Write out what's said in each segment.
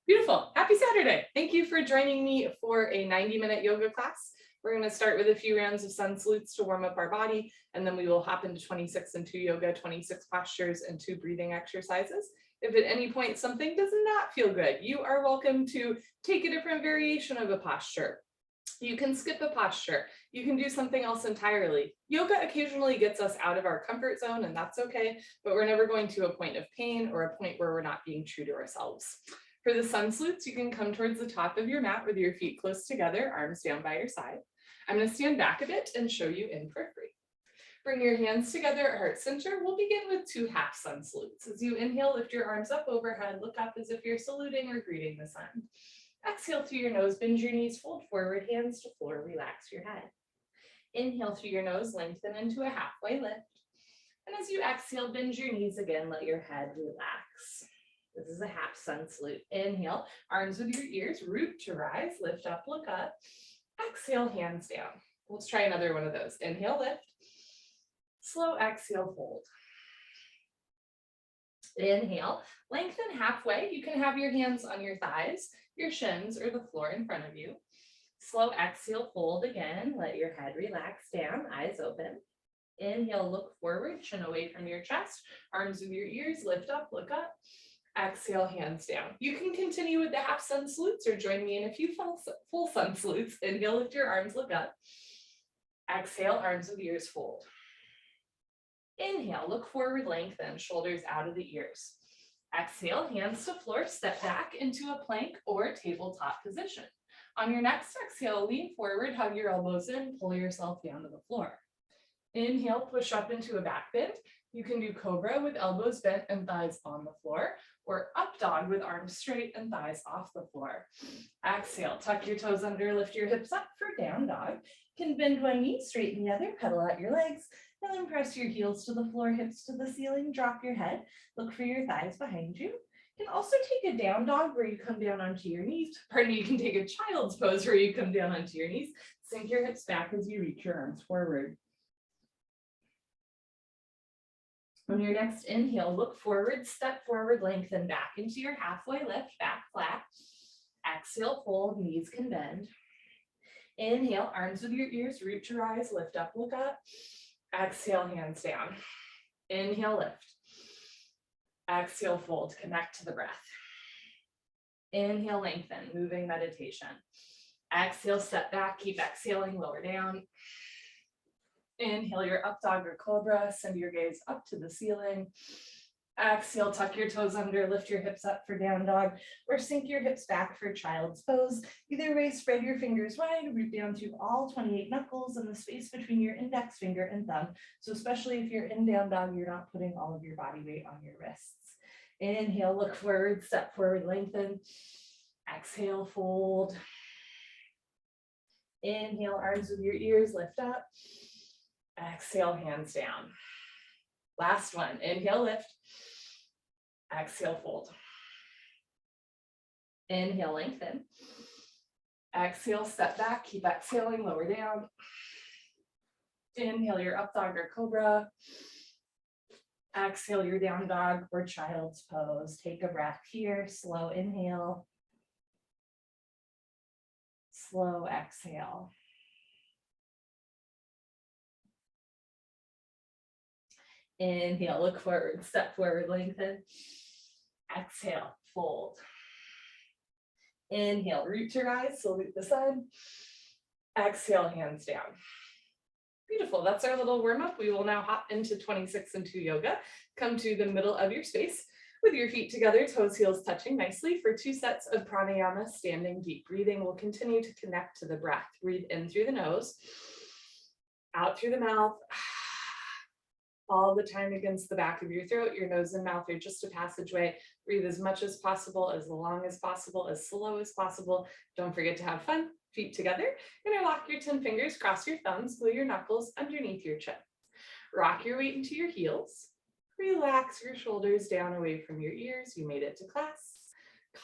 Beautiful. Happy Saturday. Thank you for joining me for a 90-minute yoga class. We're going to start with a few rounds of sun salutes to warm up our body, and then we will hop into 26 and 2 yoga, 26 postures and 2 breathing exercises. If at any point something does not feel good, you are welcome to take a different variation of a posture. You can skip a posture. You can do something else entirely. Yoga occasionally gets us out of our comfort zone, and that's okay, but we're never going to a point of pain or a point where we're not being true to ourselves. For the sun salutes, you can come towards the top of your mat with your feet close together, arms down by your side. I'm going to stand back a bit and show you in for free. Bring your hands together at heart center. We'll begin with 2 half sun salutes. As you inhale, lift your arms up overhead, look up as if you're saluting or greeting the sun. Exhale through your nose, bend your knees, fold forward, hands to floor, relax your head. Inhale through your nose, lengthen into a halfway lift. And as you exhale, bend your knees again, let your head relax. This is a half sun salute. Inhale, arms with your ears, root to rise, lift up, look up. Exhale, hands down. Let's try another one of those. Inhale, lift. Slow exhale, fold. Inhale, lengthen halfway. You can have your hands on your thighs, your shins, or the floor in front of you. Slow exhale, fold again. Let your head relax down, eyes open. Inhale, look forward, chin away from your chest, arms with your ears, lift up, look up. Exhale, hands down. You can continue with the half sun salutes or join me in a few full sun salutes. Inhale, lift your arms, look up. Exhale, arms with ears, fold. Inhale, look forward, lengthen, shoulders out of the ears. Exhale, hands to floor, step back into a plank or tabletop position. On your next exhale, lean forward, hug your elbows in, pull yourself down to the floor. Inhale, push up into a back bend. You can do Cobra with elbows bent and thighs on the floor, or up dog with arms straight and thighs off the floor. Exhale, tuck your toes under, lift your hips up for down dog. You can bend one knee, straighten the other, pedal out your legs, and then press your heels to the floor, hips to the ceiling, drop your head, look for your thighs behind you. You can also take a down dog where you come down onto your knees. Pardon me, you can take a child's pose where you come down onto your knees. Sink your hips back as you reach your arms forward. On your next inhale, look forward, step forward, lengthen back into your halfway lift, back flat. Exhale, fold, knees can bend. Inhale, arms with your ears, root to rise, lift up, look up. Exhale, hands down. Inhale, lift. Exhale, fold, connect to the breath. Inhale, lengthen, moving meditation. Exhale, step back, keep exhaling, lower down. Inhale your up dog or cobra, send your gaze up to the ceiling. Exhale, tuck your toes under, lift your hips up for down dog, or sink your hips back for child's pose. Either way, spread your fingers wide, root down through all 28 knuckles and the space between your index finger and thumb. So especially if you're in down dog, you're not putting all of your body weight on your wrists. Inhale, look forward, step forward, lengthen. Exhale, fold. Inhale, arms with your ears, lift up. Exhale, hands down. Last one. Inhale, lift. Exhale, fold. Inhale, lengthen. Exhale, step back. Keep exhaling, lower down. Inhale your up dog or cobra. Exhale your down dog or child's pose. Take a breath here. Slow inhale. Slow exhale. Inhale, look forward, step forward, lengthen. Exhale, fold. Inhale, root to rise, salute the sun. Exhale, hands down. Beautiful, that's our little warm up. We will now hop into 26 and 2 yoga. Come to the middle of your space with your feet together, toes, heels touching nicely for 2 sets of pranayama, standing deep breathing. We'll continue to connect to the breath. Breathe in through the nose, out through the mouth. All the time against the back of your throat. Your nose and mouth are just a passageway. Breathe as much as possible, as long as possible, as slow as possible. Don't forget to have fun. Feet together. Interlock your 10 fingers, cross your thumbs, glue your knuckles underneath your chin. Rock your weight into your heels. Relax your shoulders down away from your ears. You made it to class.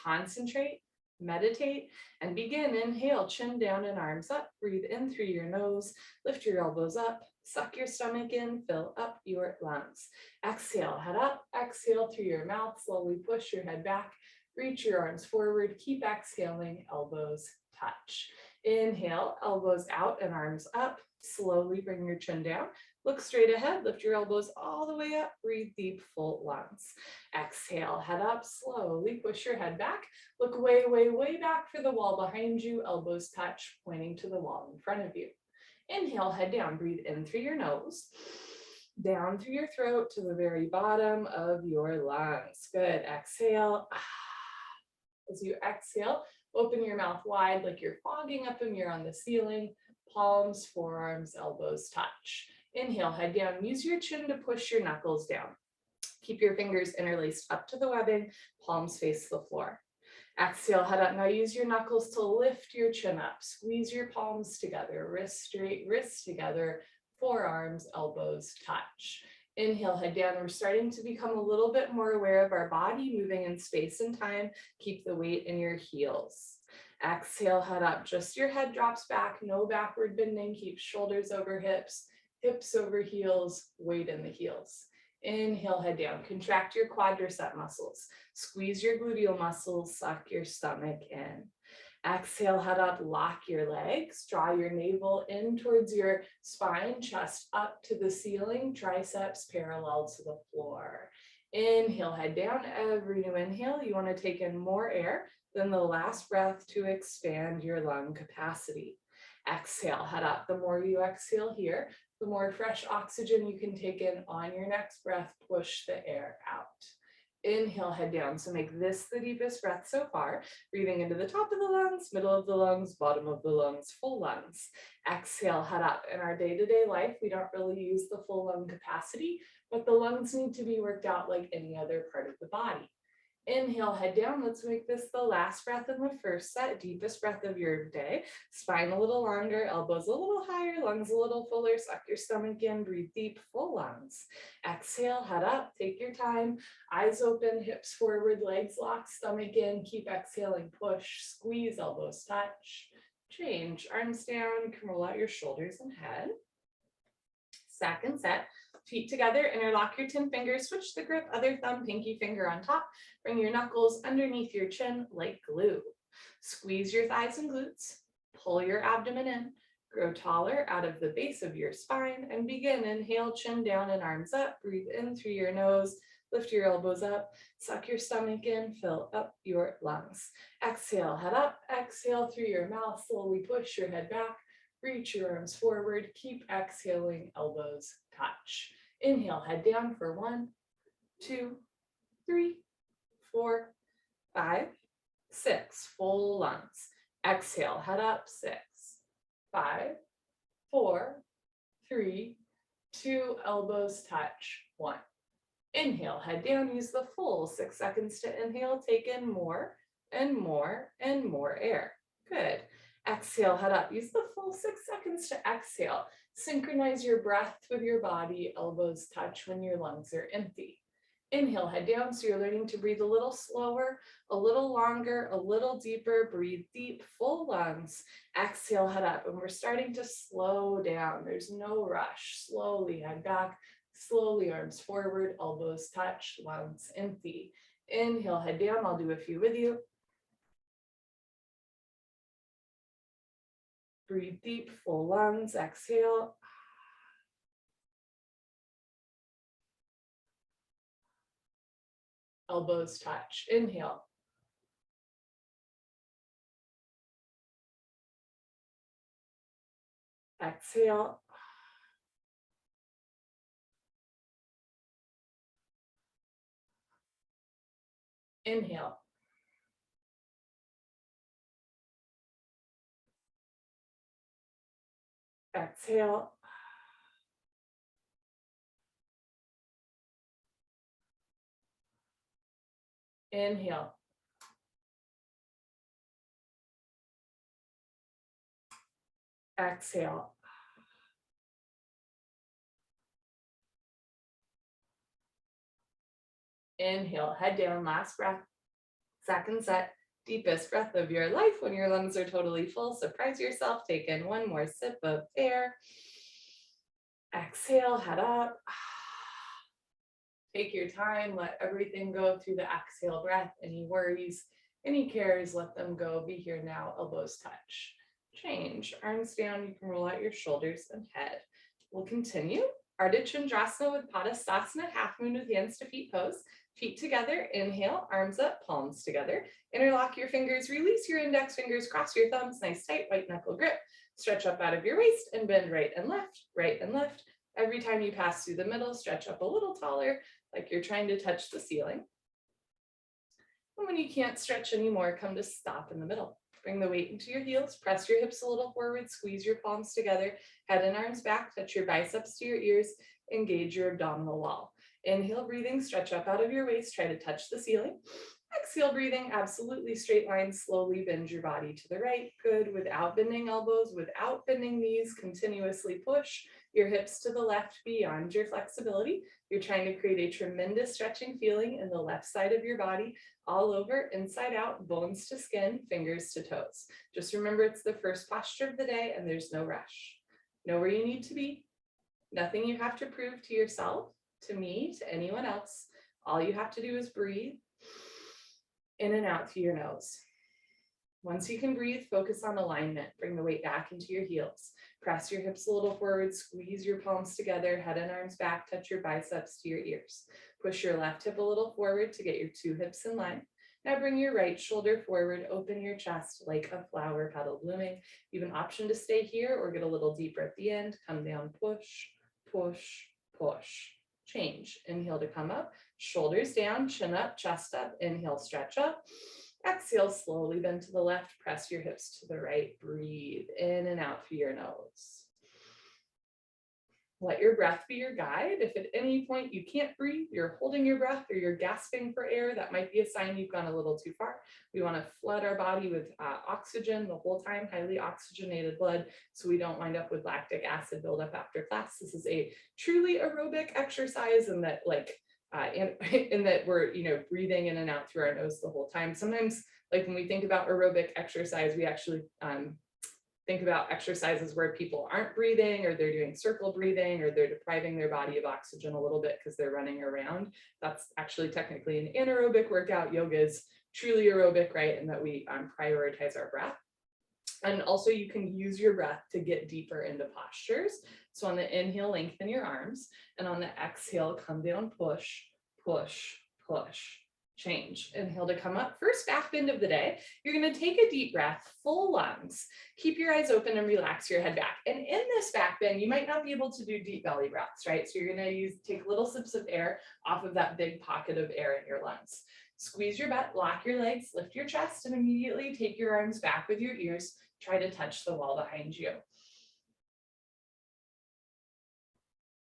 Concentrate, meditate, and begin. Inhale, chin down and arms up. Breathe in through your nose. Lift your elbows up. Suck your stomach in, fill up your lungs. Exhale, head up, exhale through your mouth, slowly push your head back, Reach your arms forward. Keep exhaling, elbows touch. Inhale, elbows out and arms up. Slowly bring your chin down. Look straight ahead. Lift your elbows all the way up. Breathe deep, full lungs. Exhale, head up. Slowly push your head back. Look way, way, way back for the wall behind you. Elbows touch, pointing to the wall in front of you. Inhale, head down. Breathe in through your nose. Down through your throat to the very bottom of your lungs. Good. Exhale. As you exhale, open your mouth wide like you're fogging up a mirror on the ceiling. Palms, forearms, elbows touch. Inhale, head down. Use your chin to push your knuckles down. Keep your fingers interlaced up to the webbing. Palms face the floor. Exhale, head up. Now use your knuckles to lift your chin up. Squeeze your palms together. Wrists straight, wrists together. Forearms, elbows touch. Inhale, head down. We're starting to become a little bit more aware of our body, moving in space and time. Keep the weight in your heels. Exhale, head up. Just your head drops back. No backward bending. Keep shoulders over hips, hips over heels, weight in the heels. Inhale, head down. Contract your quadricep muscles. Squeeze your gluteal muscles. Suck your stomach in. Exhale, head up, lock your legs, draw your navel in towards your spine, chest up to the ceiling, triceps parallel to the floor. Inhale, head down. Every new inhale, you want to take in more air than the last breath to expand your lung capacity. Exhale, head up. The more you exhale here, the more fresh oxygen you can take in on your next breath. Push the air out. Inhale, head down. So make this the deepest breath so far. Breathing into the top of the lungs, middle of the lungs, bottom of the lungs, full lungs. Exhale, head up. In our day-to-day life, we don't really use the full lung capacity, but the lungs need to be worked out like any other part of the body. Inhale, head down. Let's make this the last breath in the first set, deepest breath of your day. Spine a little longer, elbows a little higher, lungs a little fuller. Suck your stomach in, breathe deep, full lungs. Exhale, head up, take your time. Eyes open, hips forward, legs locked, stomach in. Keep exhaling, push, squeeze, elbows touch. Change, arms down, come roll out your shoulders and head. Second set. Feet together, interlock your 10 fingers, switch the grip, other thumb, pinky finger on top. Bring your knuckles underneath your chin like glue. Squeeze your thighs and glutes, pull your abdomen in, grow taller out of the base of your spine, and begin. Inhale, chin down and arms up. Breathe in through your nose, lift your elbows up, suck your stomach in, fill up your lungs. Exhale, head up, exhale through your mouth, slowly push your head back. Reach your arms forward, keep exhaling, elbows touch. Inhale, head down for 1, 2, 3, 4, 5, 6, full lungs. Exhale, head up, 6, 5, 4, 3, 2, elbows touch, 1. Inhale, head down, use the full 6 seconds to inhale, take in more and more and more air. Good. Exhale, head up. Use the full 6 seconds to exhale. Synchronize your breath with your body. Elbows touch when your lungs are empty. Inhale, head down. So you're learning to breathe a little slower, a little longer, a little deeper. Breathe deep, full lungs. Exhale, head up. And we're starting to slow down. There's no rush. Slowly head back. Slowly arms forward. Elbows touch. Lungs empty. Inhale, head down. I'll do a few with you. Breathe deep, full lungs, exhale. Elbows touch, inhale. Exhale. Inhale. Exhale. Inhale. Exhale. Inhale, head down, last breath. Second set, deepest breath of your life when your lungs are totally full. Surprise yourself, take in one more sip of air. Exhale, head up. Take your time, let everything go through the exhale breath. Any worries, any cares, let them go. Be here now, elbows touch. Change, arms down, you can roll out your shoulders and head. We'll continue. Artematsendrasana with Tadasana, half moon with hands to feet pose. Feet together, inhale, arms up, palms together. Interlock your fingers, release your index fingers, cross your thumbs, nice tight white knuckle grip. Stretch up out of your waist and bend right and left, right and left. Every time you pass through the middle, stretch up a little taller, like you're trying to touch the ceiling. And when you can't stretch anymore, come to stop in the middle. Bring the weight into your heels, press your hips a little forward, squeeze your palms together, head and arms back, touch your biceps to your ears, engage your abdominal wall. Inhale, breathing, stretch up out of your waist, try to touch the ceiling. Exhale, breathing, absolutely straight line, slowly bend your body to the right. Good, without bending elbows, without bending knees, continuously push your hips to the left beyond your flexibility. You're trying to create a tremendous stretching feeling in the left side of your body, all over, inside out, bones to skin, fingers to toes. Just remember it's the first posture of the day and there's no rush. Know where you need to be. Nothing you have to prove to yourself, to me, to anyone else. All you have to do is breathe in and out through your nose. Once you can breathe, focus on alignment. Bring the weight back into your heels. Press your hips a little forward, squeeze your palms together, head and arms back, touch your biceps to your ears. Push your left hip a little forward to get your two hips in line. Now bring your right shoulder forward, open your chest like a flower petal blooming. You have an option to stay here or get a little deeper at the end. Come down, push, push, push. Change. Inhale to come up, shoulders down, chin up, chest up. Inhale, stretch up. Exhale, slowly bend to the left, press your hips to the right, breathe in and out through your nose. Let your breath be your guide. If at any point you can't breathe, you're holding your breath or you're gasping for air, that might be a sign you've gone a little too far. We want to flood our body with oxygen the whole time, highly oxygenated blood, so we don't wind up with lactic acid buildup after class. This is a truly aerobic exercise, and that in that we're breathing in and out through our nose the whole time. Sometimes, like when we think about aerobic exercise, we actually think about exercises where people aren't breathing, or they're doing circle breathing, or they're depriving their body of oxygen a little bit because they're running around. That's actually technically an anaerobic workout. Yoga is truly aerobic, right? And that we prioritize our breath. And also you can use your breath to get deeper into postures. So on the inhale, lengthen your arms, and on the exhale, come down, push, push, push. Change. Inhale to come up. First back bend of the day. You're going to take a deep breath, full lungs. Keep your eyes open and relax your head back. And in this back bend, you might not be able to do deep belly breaths, right? So you're going to take little sips of air off of that big pocket of air in your lungs. Squeeze your butt, lock your legs, lift your chest, and immediately take your arms back with your ears. Try to touch the wall behind you.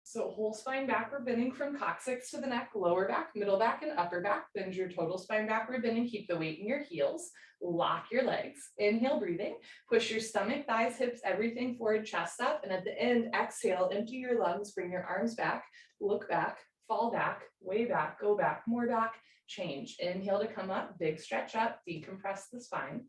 So whole spine backward bending from coccyx to the neck, lower back, middle back, and upper back. Bend your total spine backward bending. Keep the weight in your heels. Lock your legs. Inhale, breathing. Push your stomach, thighs, hips, everything forward, chest up. And at the end, exhale, empty your lungs, bring your arms back, look back, fall back, way back, go back, more back, change. Inhale to come up, big stretch up, decompress the spine.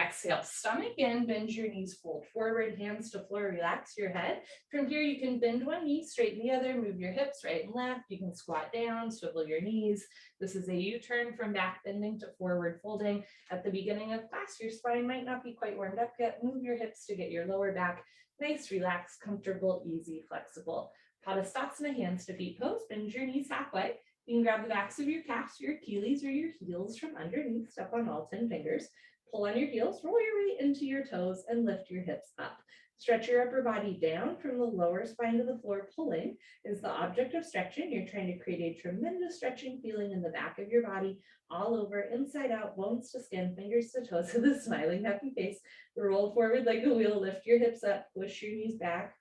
Exhale, stomach in, bend your knees, fold forward, hands to floor, relax your head. From here, you can bend one knee, straighten the other, move your hips right and left. You can squat down, swivel your knees. This is a U-turn from back bending to forward folding. At the beginning of class, your spine might not be quite warmed up yet. Move your hips to get your lower back nice, relaxed, comfortable, easy, flexible. Tadasana, hands to feet pose, bend your knees halfway. You can grab the backs of your calves, your Achilles, or your heels from underneath, step on all 10 fingers. Pull on your heels, roll your weight into your toes, and lift your hips up. Stretch your upper body down from the lower spine to the floor. Pulling is the object of stretching. You're trying to create a tremendous stretching feeling in the back of your body, all over, inside out, bones to skin, fingers to toes, with a smiling, happy face. Roll forward like a wheel, lift your hips up, push your knees back,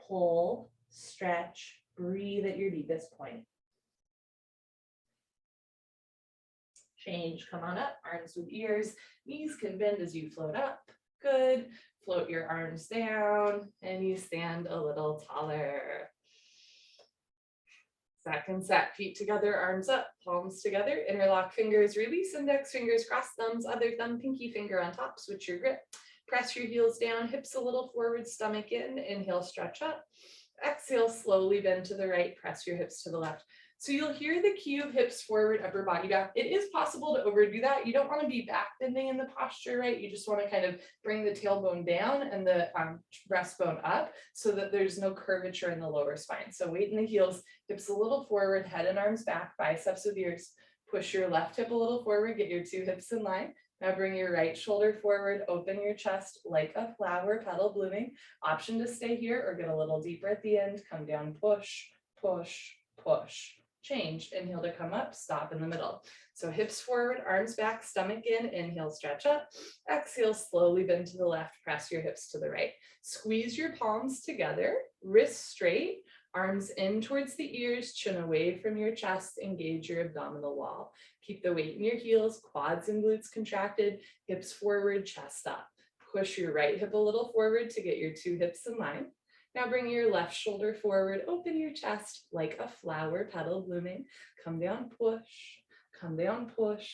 pull, stretch, breathe at your deepest point. Change, come on up, arms with ears, knees can bend as you float up. Good, float your arms down and you stand a little taller. Second set, feet together, arms up, palms together, interlock fingers, release index fingers, cross thumbs, other thumb, pinky finger on top, switch your grip. Press your heels down, hips a little forward, stomach in, inhale, stretch up. Exhale, slowly bend to the right, press your hips to the left. So you'll hear the cue of hips forward, upper body back. It is possible to overdo that. You don't want to be back bending in the posture, right? You just want to kind of bring the tailbone down and the breastbone up so that there's no curvature in the lower spine. So weight in the heels, hips a little forward, head and arms back, biceps with ears. Push your left hip a little forward, get your two hips in line. Now bring your right shoulder forward, open your chest like a flower petal blooming. Option to stay here or get a little deeper at the end. Come down, push, push, push. Change, inhale to come up, stop in the middle. So hips forward, arms back, stomach in, inhale, stretch up. Exhale, slowly bend to the left, press your hips to the right. Squeeze your palms together, wrists straight, arms in towards the ears, chin away from your chest, engage your abdominal wall. Keep the weight in your heels, quads and glutes contracted, hips forward, chest up. Push your right hip a little forward to get your two hips in line. Now bring your left shoulder forward, open your chest like a flower petal blooming. Come down, push, come down, push,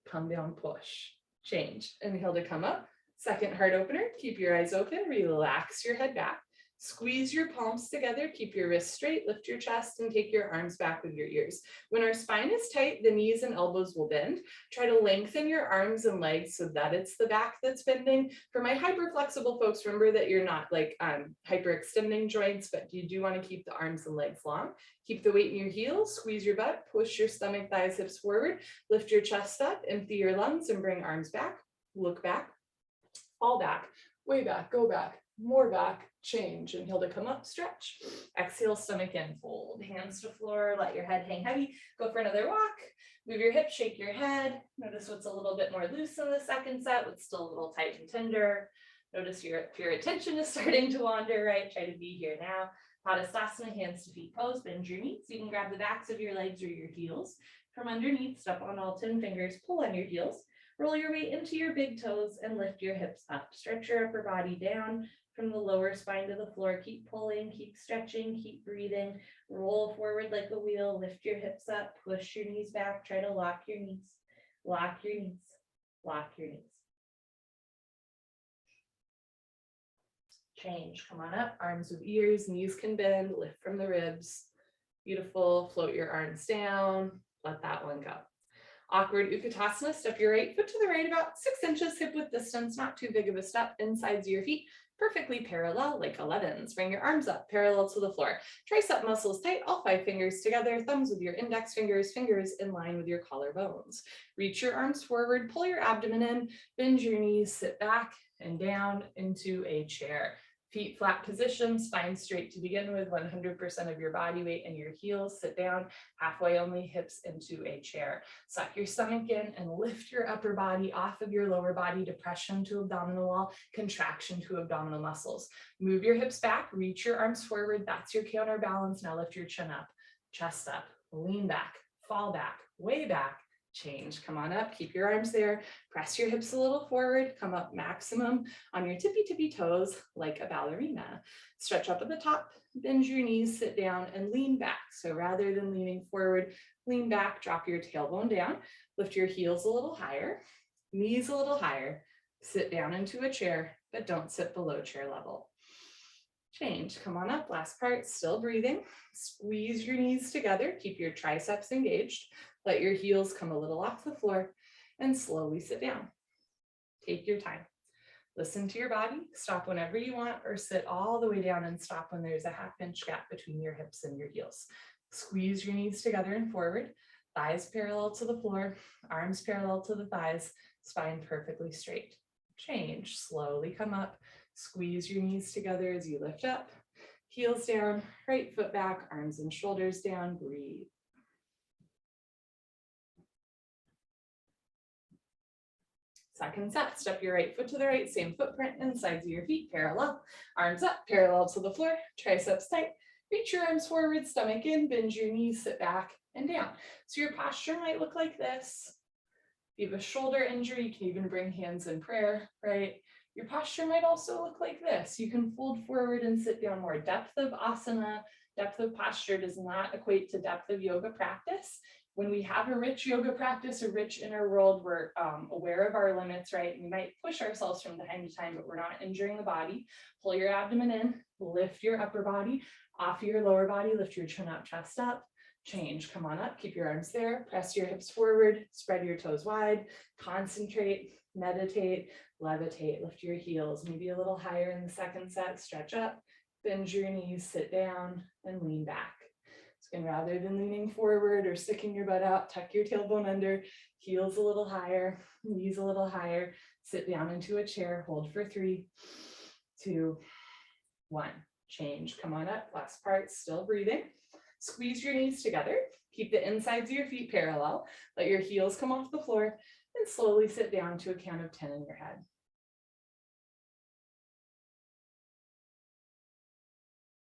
come down, push. Change. Inhale to come up. Second heart opener, keep your eyes open, relax your head back. Squeeze your palms together, keep your wrists straight, lift your chest, and take your arms back with your ears. When our spine is tight, the knees and elbows will bend. Try to lengthen your arms and legs so that it's the back that's bending. For my hyperflexible folks, remember that you're not like hyperextending joints, but you do want to keep the arms and legs long. Keep the weight in your heels, squeeze your butt, push your stomach, thighs, hips forward, lift your chest up, empty your lungs, and bring arms back. Look back, fall back, way back, go back, more back, change. Inhale to come up, stretch. Exhale, stomach in, fold. Hands to floor, let your head hang heavy. Go for another walk. Move your hips, shake your head. Notice what's a little bit more loose in the second set, what's still a little tight and tender. Notice if your attention is starting to wander, right? Try to be here now. Tadasana, hands to feet pose, bend your knees. You can grab the backs of your legs or your heels. From underneath, step on all 10 fingers, pull on your heels. Roll your weight into your big toes and lift your hips up. Stretch your upper body down from the lower spine to the floor. Keep pulling, keep stretching, keep breathing. Roll forward like a wheel, lift your hips up, push your knees back, try to lock your knees, lock your knees, lock your knees. Change, come on up, arms with ears, knees can bend, lift from the ribs. Beautiful, float your arms down, let that one go. Awkward Yukatasana, step your right foot to the right about 6 inches hip width distance, not too big of a step, insides of your feet, perfectly parallel like 11s. Bring your arms up, parallel to the floor. Tricep muscles tight, all 5 fingers together, thumbs with your index fingers, fingers in line with your collarbones. Reach your arms forward, pull your abdomen in, bend your knees, sit back and down into a chair. Feet flat position, spine straight to begin with, 100% of your body weight in your heels. Sit down, halfway only, hips into a chair. Suck your stomach in and lift your upper body off of your lower body, depression to abdominal wall, contraction to abdominal muscles. Move your hips back, reach your arms forward. That's your counterbalance. Now lift your chin up, chest up, lean back, fall back, way back. Change, come on up, keep your arms there, press your hips a little forward, come up maximum on your tippy toes like a ballerina. Stretch up at the top, bend your knees, sit down and lean back. So rather than leaning forward, lean back, drop your tailbone down, lift your heels a little higher, knees a little higher, sit down into a chair, but don't sit below chair level. Change, come on up, last part, still breathing. Squeeze your knees together, keep your triceps engaged. Let your heels come a little off the floor and slowly sit down. Take your time. Listen to your body, stop whenever you want, or sit all the way down and stop when there's a half-inch gap between your hips and your heels. Squeeze your knees together and forward, thighs parallel to the floor, arms parallel to the thighs, spine perfectly straight. Change, slowly come up, squeeze your knees together as you lift up, heels down, right foot back, arms and shoulders down, breathe. Second set, step your right foot to the right, same footprint, insides of your feet, parallel. Arms up, parallel to the floor, triceps tight. Reach your arms forward, stomach in, bend your knees, sit back and down. So your posture might look like this. If you have a shoulder injury, you can even bring hands in prayer, right? Your posture might also look like this. You can fold forward and sit down more. Depth of asana, depth of posture does not equate to depth of yoga practice. When we have a rich yoga practice, a rich inner world, we're aware of our limits, right? We might push ourselves from time to time, but we're not injuring the body. Pull your abdomen in, lift your upper body off your lower body, lift your chin up, chest up. Change, come on up, keep your arms there, press your hips forward, spread your toes wide, concentrate, meditate, levitate, lift your heels, maybe a little higher in the second set, stretch up, bend your knees, sit down, and lean back. So again, rather than leaning forward or sticking your butt out, tuck your tailbone under, heels a little higher, knees a little higher, sit down into a chair, hold for 3, 2, 1. Change, come on up, last part, still breathing. Squeeze your knees together, keep the insides of your feet parallel, let your heels come off the floor, and slowly sit down to a count of 10 in your head.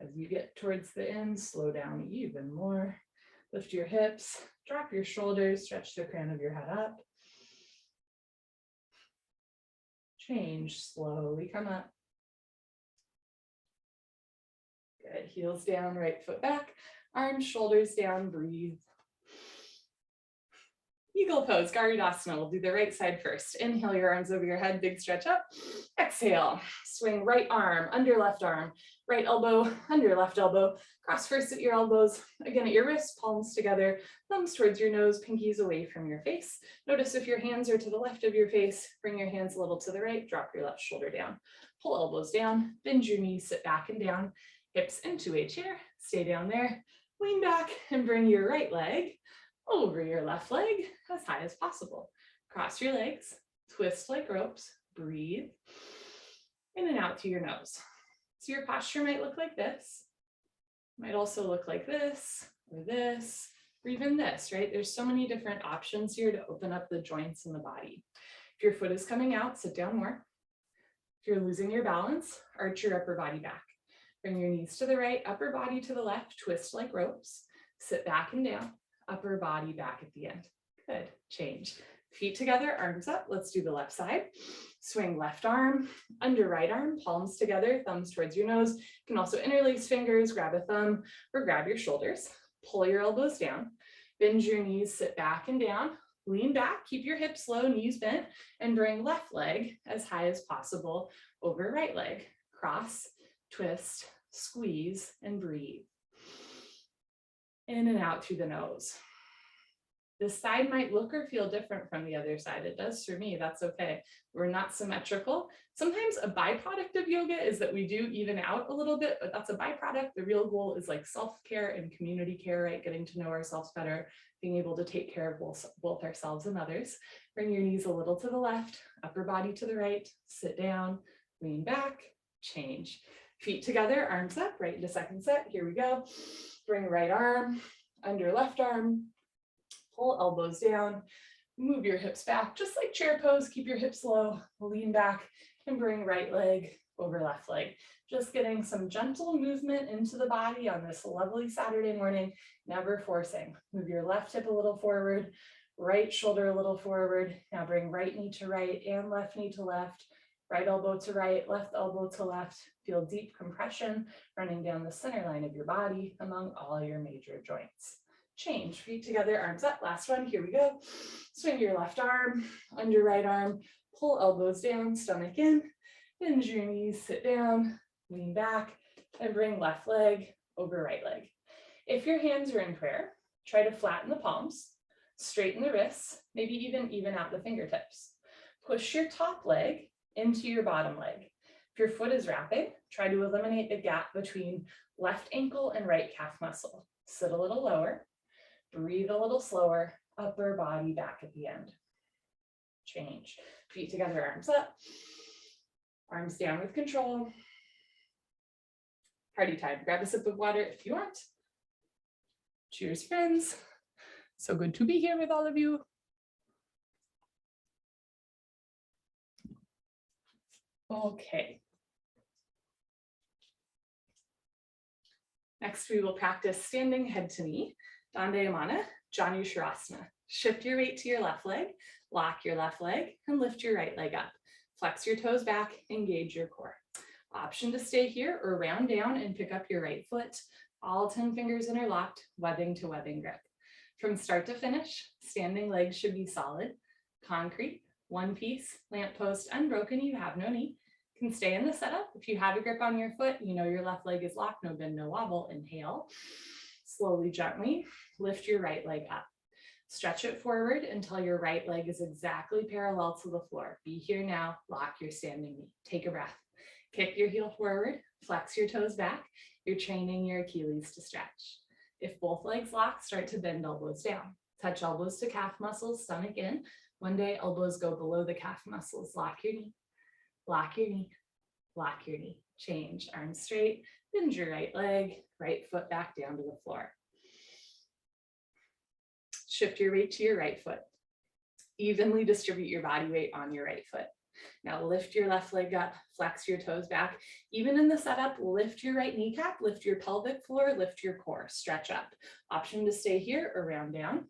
As you get towards the end, slow down even more. Lift your hips, drop your shoulders, stretch the crown of your head up. Change, slowly come up. Good, heels down, right foot back, arms, shoulders down, breathe. Eagle pose, Garudasana. We'll do the right side first. Inhale your arms over your head, big stretch up. Exhale, swing right arm, under left arm, right elbow, under left elbow. Cross first at your elbows, again at your wrists, palms together, thumbs towards your nose, pinkies away from your face. Notice if your hands are to the left of your face, bring your hands a little to the right, drop your left shoulder down. Pull elbows down, bend your knees, sit back and down, hips into a chair, stay down there, lean back and bring your right leg over your left leg as high as possible. Cross your legs, twist like ropes, breathe in and out through your nose. So your posture might look like this, might also look like this, or even this, right? There's so many different options here to open up the joints in the body. If your foot is coming out, sit down more. If you're losing your balance, arch your upper body back. Bring your knees to the right, upper body to the left, twist like ropes, sit back and down. Upper body back at the end. Good, change. Feet together, arms up. Let's do the left side. Swing left arm, under right arm, palms together, thumbs towards your nose. You can also interlace fingers, grab a thumb, or grab your shoulders. Pull your elbows down, bend your knees, sit back and down, lean back, keep your hips low, knees bent, and bring left leg as high as possible over right leg. Cross, twist, squeeze, and breathe. In and out through the nose. This side might look or feel different from the other side. It does for me, that's okay. We're not symmetrical. Sometimes a byproduct of yoga is that we do even out a little bit, but that's a byproduct. The real goal is like self-care and community care, right? Getting to know ourselves better, being able to take care of both ourselves and others. Bring your knees a little to the left, upper body to the right, sit down, lean back, change. Feet together, arms up, right into second set. Here we go. Bring right arm, under left arm, pull elbows down, move your hips back, just like chair pose, keep your hips low, lean back, and bring right leg over left leg. Just getting some gentle movement into the body on this lovely Saturday morning, never forcing. Move your left hip a little forward, right shoulder a little forward. Now bring right knee to right and left knee to left. Right elbow to right, left elbow to left. Feel deep compression running down the center line of your body among all your major joints. Change, feet together, arms up. Last one, here we go. Swing your left arm, under right arm, pull elbows down, stomach in, bend your knees, sit down, lean back, and bring left leg over right leg. If your hands are in prayer, try to flatten the palms, straighten the wrists, maybe even out the fingertips. Push your top leg into your bottom leg. If your foot is wrapping, try to eliminate the gap between left ankle and right calf muscle. Sit a little lower, breathe a little slower, upper body back at the end. Change. Feet together, arms up, arms down with control. Party time. Grab a sip of water if you want. Cheers, friends. So good to be here with all of you. Okay. Next, we will practice standing head to knee, Dandayamana, Janu Sharasana. Shift your weight to your left leg, lock your left leg, and lift your right leg up. Flex your toes back, engage your core. Option to stay here or round down and pick up your right foot. All 10 fingers interlocked, webbing to webbing grip. From start to finish, standing legs should be solid, concrete, one piece, lamppost unbroken, you have no knee. Can stay in the setup. If you have a grip on your foot, you know your left leg is locked, no bend, no wobble. Inhale, Slowly, gently lift your right leg up. Stretch it forward until your right leg is exactly parallel to the floor. Be here now, lock your standing knee. Take a breath. Kick your heel forward, flex your toes back. You're training your Achilles to stretch. If both legs lock, start to bend elbows down. Touch elbows to calf muscles, stomach in. One day, elbows go below the calf muscles. Lock your knee, lock your knee, lock your knee. Change, arms straight, bend your right leg, right foot back down to the floor. Shift your weight to your right foot. Evenly distribute your body weight on your right foot. Now lift your left leg up, flex your toes back. Even in the setup, lift your right kneecap, lift your pelvic floor, lift your core, stretch up. Option to stay here or round down.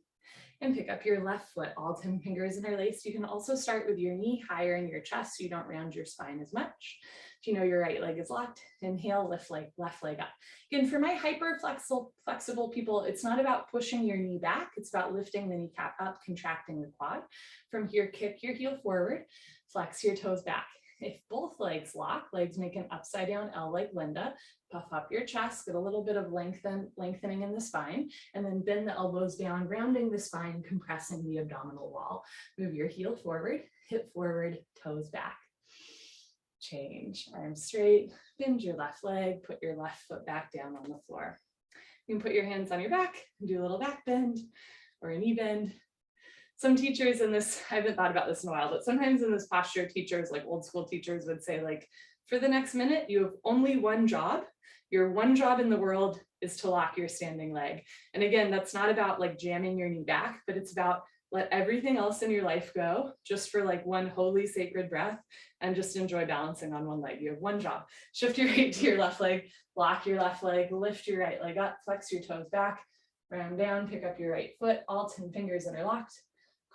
And pick up your left foot, all 10 fingers interlaced. You can also start with your knee higher in your chest so you don't round your spine as much. If you know your right leg is locked, inhale, lift left leg up. Again, for my hyper flexible people, it's not about pushing your knee back. It's about lifting the kneecap up, contracting the quad. From here, kick your heel forward, flex your toes back. If both legs lock, legs make an upside down L like Linda, puff up your chest, get a little bit of lengthening in the spine, and then bend the elbows down, rounding the spine, compressing the abdominal wall. Move your heel forward, hip forward, toes back. Change, arms straight, bend your left leg, put your left foot back down on the floor. You can put your hands on your back and do a little back bend or a knee bend. Some teachers in this, I haven't thought about this in a while, but sometimes in this posture, teachers, like old school teachers would say, like, for the next minute, you have only one job. Your one job in the world is to lock your standing leg. And again, that's not about like jamming your knee back, but it's about let everything else in your life go just for like one holy sacred breath and just enjoy balancing on one leg. You have one job. Shift your weight to your left leg, lock your left leg, lift your right leg up, flex your toes back, round down, pick up your right foot, all 10 fingers interlocked.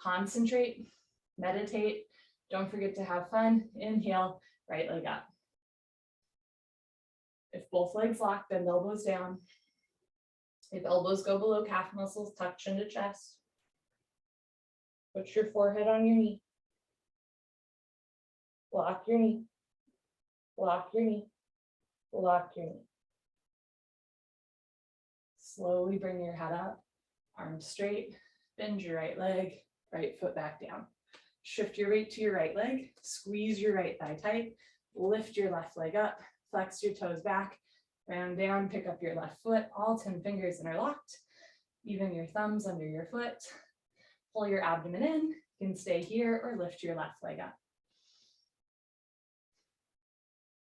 Concentrate, meditate. Don't forget to have fun. Inhale, right leg up. If both legs lock, bend elbows down. If elbows go below calf muscles, tuck chin to chest. Put your forehead on your knee. Lock your knee. Lock your knee. Lock your knee. Slowly bring your head up, arms straight, bend your right leg, right foot back down. Shift your weight to your right leg, squeeze your right thigh tight, lift your left leg up, flex your toes back, round down, pick up your left foot, all 10 fingers interlocked, even your thumbs under your foot. Pull your abdomen in, you can stay here or lift your left leg up.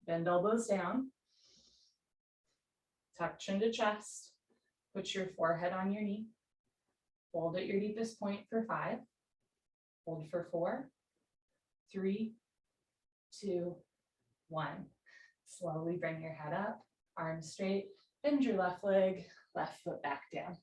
Bend elbows down, tuck chin to chest, put your forehead on your knee, hold at your deepest point for 5, hold for 4, 3, 2, 1. Slowly bring your head up, arms straight, bend your left leg, left foot back down.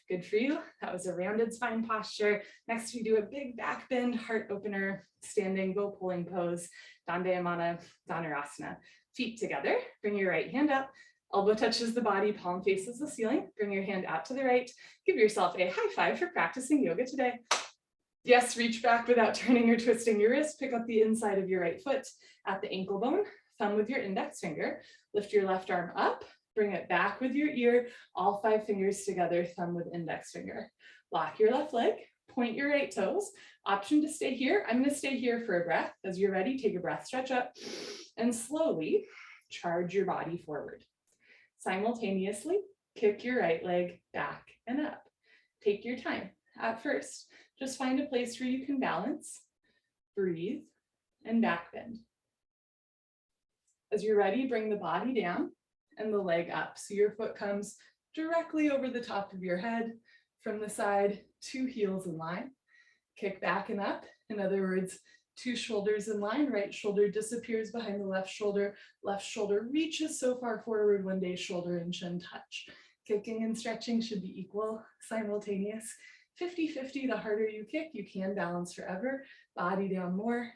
Good for you. That was a rounded spine posture. Next, we do a big back bend, heart opener, standing bow pulling pose, Dandayamana Dhanurasana. Feet together, bring your right hand up, elbow touches the body, palm faces the ceiling, bring your hand out to the right, give yourself a high five for practicing yoga today. Yes, reach back without turning or twisting your wrist, pick up the inside of your right foot at the ankle bone, thumb with your index finger, lift your left arm up, bring it back with your ear, all 5 fingers together, thumb with index finger. Lock your left leg, point your right toes. Option to stay here. I'm going to stay here for a breath. As you're ready, take a breath, stretch up, and slowly charge your body forward. Simultaneously, kick your right leg back and up. Take your time. At first, just find a place where you can balance, breathe, and back bend. As you're ready, bring the body down and the leg up. So your foot comes directly over the top of your head from the side, 2 heels in line. Kick back and up. In other words, 2 shoulders in line, right shoulder disappears behind the left shoulder reaches so far forward one day shoulder and chin touch. Kicking and stretching should be equal, simultaneous. 50-50, the harder you kick, you can balance forever. Body down more,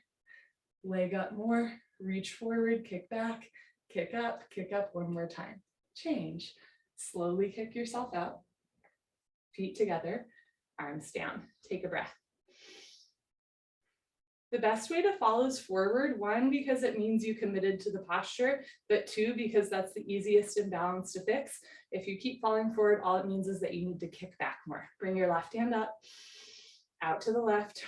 leg up more, reach forward, kick back, kick up one more time. Change. Slowly kick yourself out. Feet together, arms down. Take a breath. The best way to fall is forward, one, because it means you committed to the posture, but two, because that's the easiest imbalance to fix. If you keep falling forward, all it means is that you need to kick back more. Bring your left hand up, out to the left,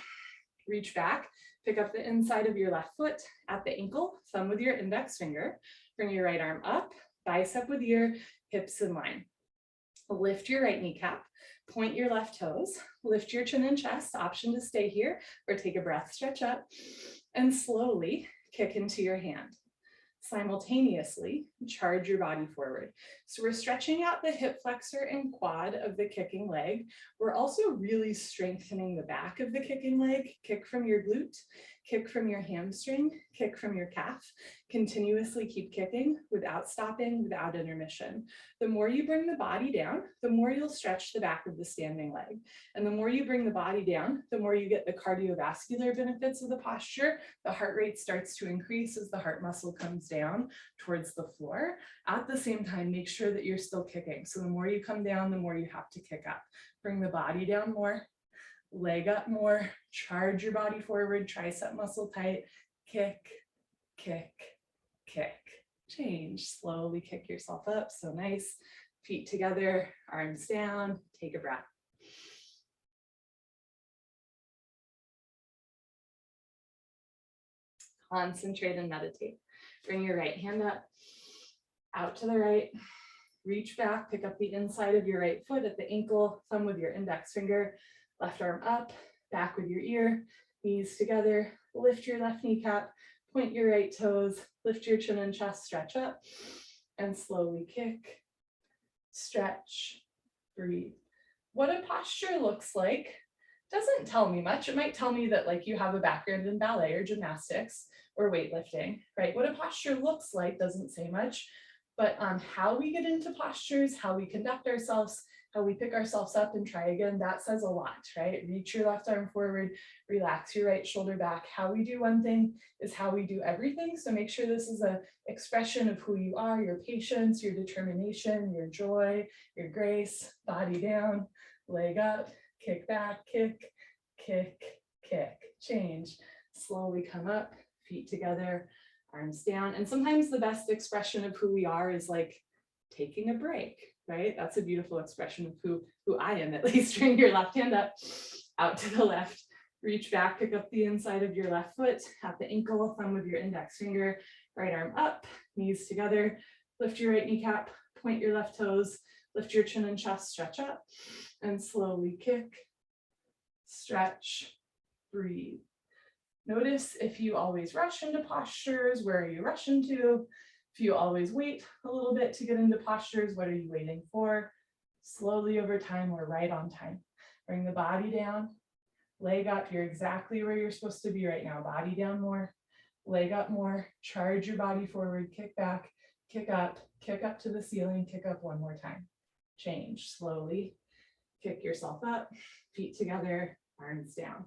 reach back, pick up the inside of your left foot at the ankle, thumb with your index finger, bring your right arm up, bicep with ear, hips in line. Lift your right kneecap, point your left toes, lift your chin and chest, option to stay here or take a breath, stretch up, and slowly kick into your hand. Simultaneously, charge your body forward. So we're stretching out the hip flexor and quad of the kicking leg. We're also really strengthening the back of the kicking leg. Kick from your glute, kick from your hamstring, kick from your calf. Continuously keep kicking without stopping, without intermission. The more you bring the body down, the more you'll stretch the back of the standing leg. And the more you bring the body down, the more you get the cardiovascular benefits of the posture. The heart rate starts to increase as the heart muscle comes down towards the floor. At the same time, make sure that you're still kicking. So the more you come down, the more you have to kick up. Bring the body down more, leg up more, charge your body forward, tricep muscle tight, kick, kick, kick. Change, slowly kick yourself up. So nice, feet together, arms down, take a breath. Concentrate and meditate. Bring your right hand up, out to the right, reach back, pick up the inside of your right foot at the ankle, thumb with your index finger, left arm up, back with your ear, knees together, lift your left kneecap, point your right toes, lift your chin and chest, stretch up, and slowly kick, stretch, breathe. What a posture looks like doesn't tell me much. It might tell me that like you have a background in ballet or gymnastics or weightlifting, right? What a posture looks like doesn't say much, but how we get into postures, how we conduct ourselves, how we pick ourselves up and try again, that says a lot, right? Reach your left arm forward, relax your right shoulder back. How we do one thing is how we do everything. So make sure this is an expression of who you are, your patience, your determination, your joy, your grace, body down, leg up, kick back, kick, kick, kick, change. Slowly come up, feet together, arms down. And sometimes the best expression of who we are is like taking a break, right? That's a beautiful expression of who I am, at least. Bring your left hand up, out to the left, reach back, pick up the inside of your left foot at the ankle, thumb with your index finger, right arm up, knees together, lift your right kneecap, point your left toes, lift your chin and chest, stretch up, and slowly kick, stretch, breathe. Notice if you always rush into postures, where are you rushing to? If you always wait a little bit to get into postures, what are you waiting for? Slowly over time, we're right on time. Bring the body down, leg up, you're exactly where you're supposed to be right now. Body down more, leg up more, charge your body forward, kick back, kick up to the ceiling, kick up one more time. Change, slowly, kick yourself up, feet together, arms down.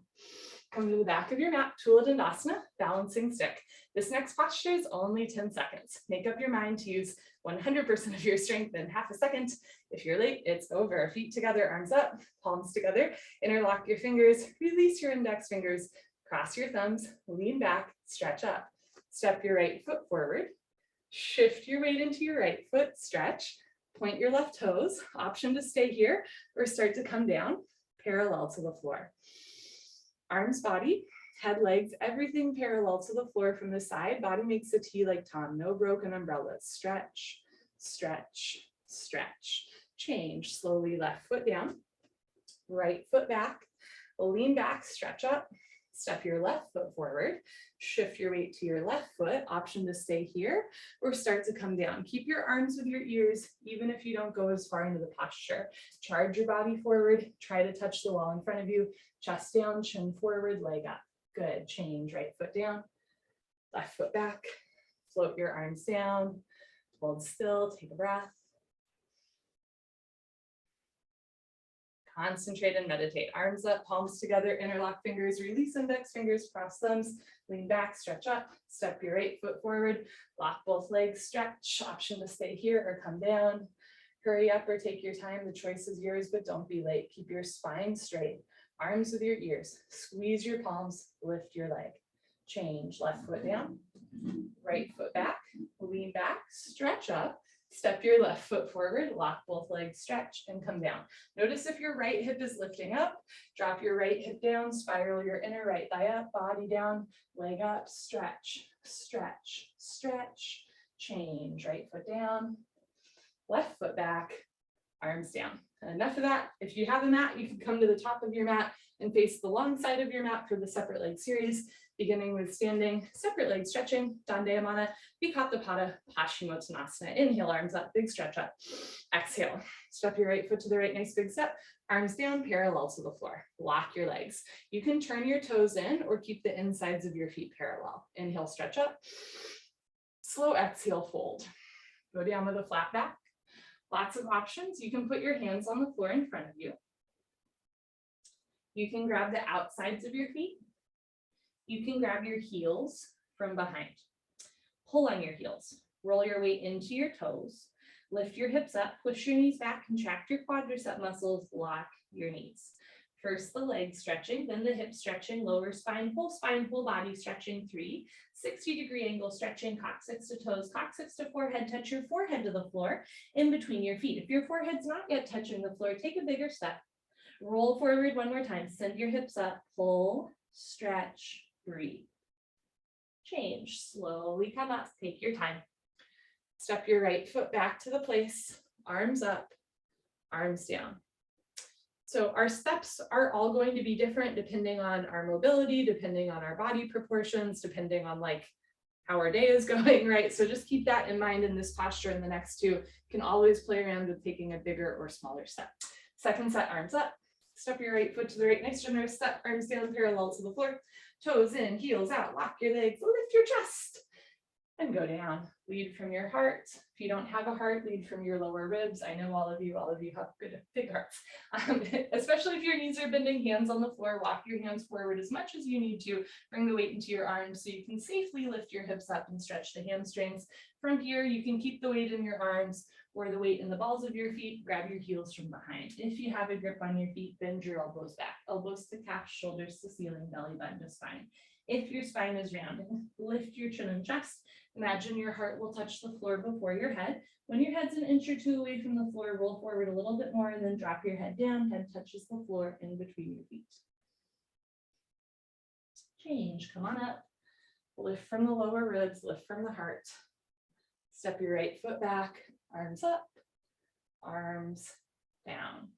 Come to the back of your mat, Tadasana, balancing stick. This next posture is only 10 seconds. Make up your mind to use 100% of your strength in half a second. If you're late, it's over. Feet together, arms up, palms together. Interlock your fingers, release your index fingers, cross your thumbs, lean back, stretch up. Step your right foot forward, shift your weight into your right foot, stretch, point your left toes, option to stay here or start to come down, parallel to the floor. Arms, body, head, legs, everything parallel to the floor from the side. Body makes a T like Tom, no broken umbrellas. Stretch, stretch, stretch. Change, slowly left foot down, right foot back, lean back, stretch up, step your left foot forward, shift your weight to your left foot, option to stay here or start to come down. Keep your arms with your ears, even if you don't go as far into the posture. Charge your body forward, try to touch the wall in front of you, chest down, chin forward, leg up. Good, change, right foot down, left foot back, float your arms down, hold still, take a breath. Concentrate and meditate. Arms up, palms together, interlock fingers, release index fingers, cross thumbs, lean back, stretch up, step your right foot forward, lock both legs, stretch, option to stay here or come down. Hurry up or take your time, the choice is yours, but don't be late. Keep your spine straight, arms with your ears, squeeze your palms, lift your leg. change, left foot down, right foot back, lean back, stretch up, step your left foot forward, lock both legs, stretch, and come down. Notice if your right hip is lifting up, drop your right hip down, spiral your inner right thigh up, body down, leg up, stretch, stretch, stretch, change, right foot down, left foot back, arms down. Enough of that. If you have a mat, you can come to the top of your mat and face the long side of your mat for the separate leg series, beginning with standing, separate leg stretching, Dandayamana, Vikatapada, Paschimottanasana. Inhale, arms up, big stretch up. Exhale, step your right foot to the right, nice big step, arms down, parallel to the floor. Lock your legs. You can turn your toes in or keep the insides of your feet parallel. Inhale, stretch up. Slow exhale, fold. Go down with a flat back. Lots of options. You can put your hands on the floor in front of you. You can grab the outsides of your feet. You can grab your heels from behind. Pull on your heels. Roll your weight into your toes. Lift your hips up, push your knees back, contract your quadricep muscles, lock your knees. First the leg stretching, then the hip stretching, lower spine, full body stretching, 3, 60-degree angle stretching, coccyx to toes, coccyx to forehead, touch your forehead to the floor in between your feet. If your forehead's not yet touching the floor, take a bigger step. Roll forward one more time, send your hips up, pull, stretch, breathe. Change, slowly come up, take your time. Step your right foot back to the place, arms up, arms down. So our steps are all going to be different depending on our mobility, depending on our body proportions, depending on like how our day is going, right? So just keep that in mind in this posture, and the next two. You can always play around with taking a bigger or smaller step. Second set, arms up. Step your right foot to the right, nice generous step, arms down parallel to the floor, toes in, heels out, lock your legs, lift your chest, and go down. Lead from your heart. If you don't have a heart, lead from your lower ribs. I know all of you have good big hearts. Especially if your knees are bending, hands on the floor, walk your hands forward as much as you need to. Bring the weight into your arms so you can safely lift your hips up and stretch the hamstrings. From here, you can keep the weight in your arms or the weight in the balls of your feet. Grab your heels from behind. If you have a grip on your feet, bend your elbows back. Elbows to calf, shoulders to ceiling, belly button to spine. If your spine is rounded, lift your chin and chest. Imagine your heart will touch the floor before your head. When your head's an inch or two away from the floor, roll forward a little bit more and then drop your head down. Head touches the floor in between your feet. Change, come on up. Lift from the lower ribs, lift from the heart. Step your right foot back, arms up, arms down.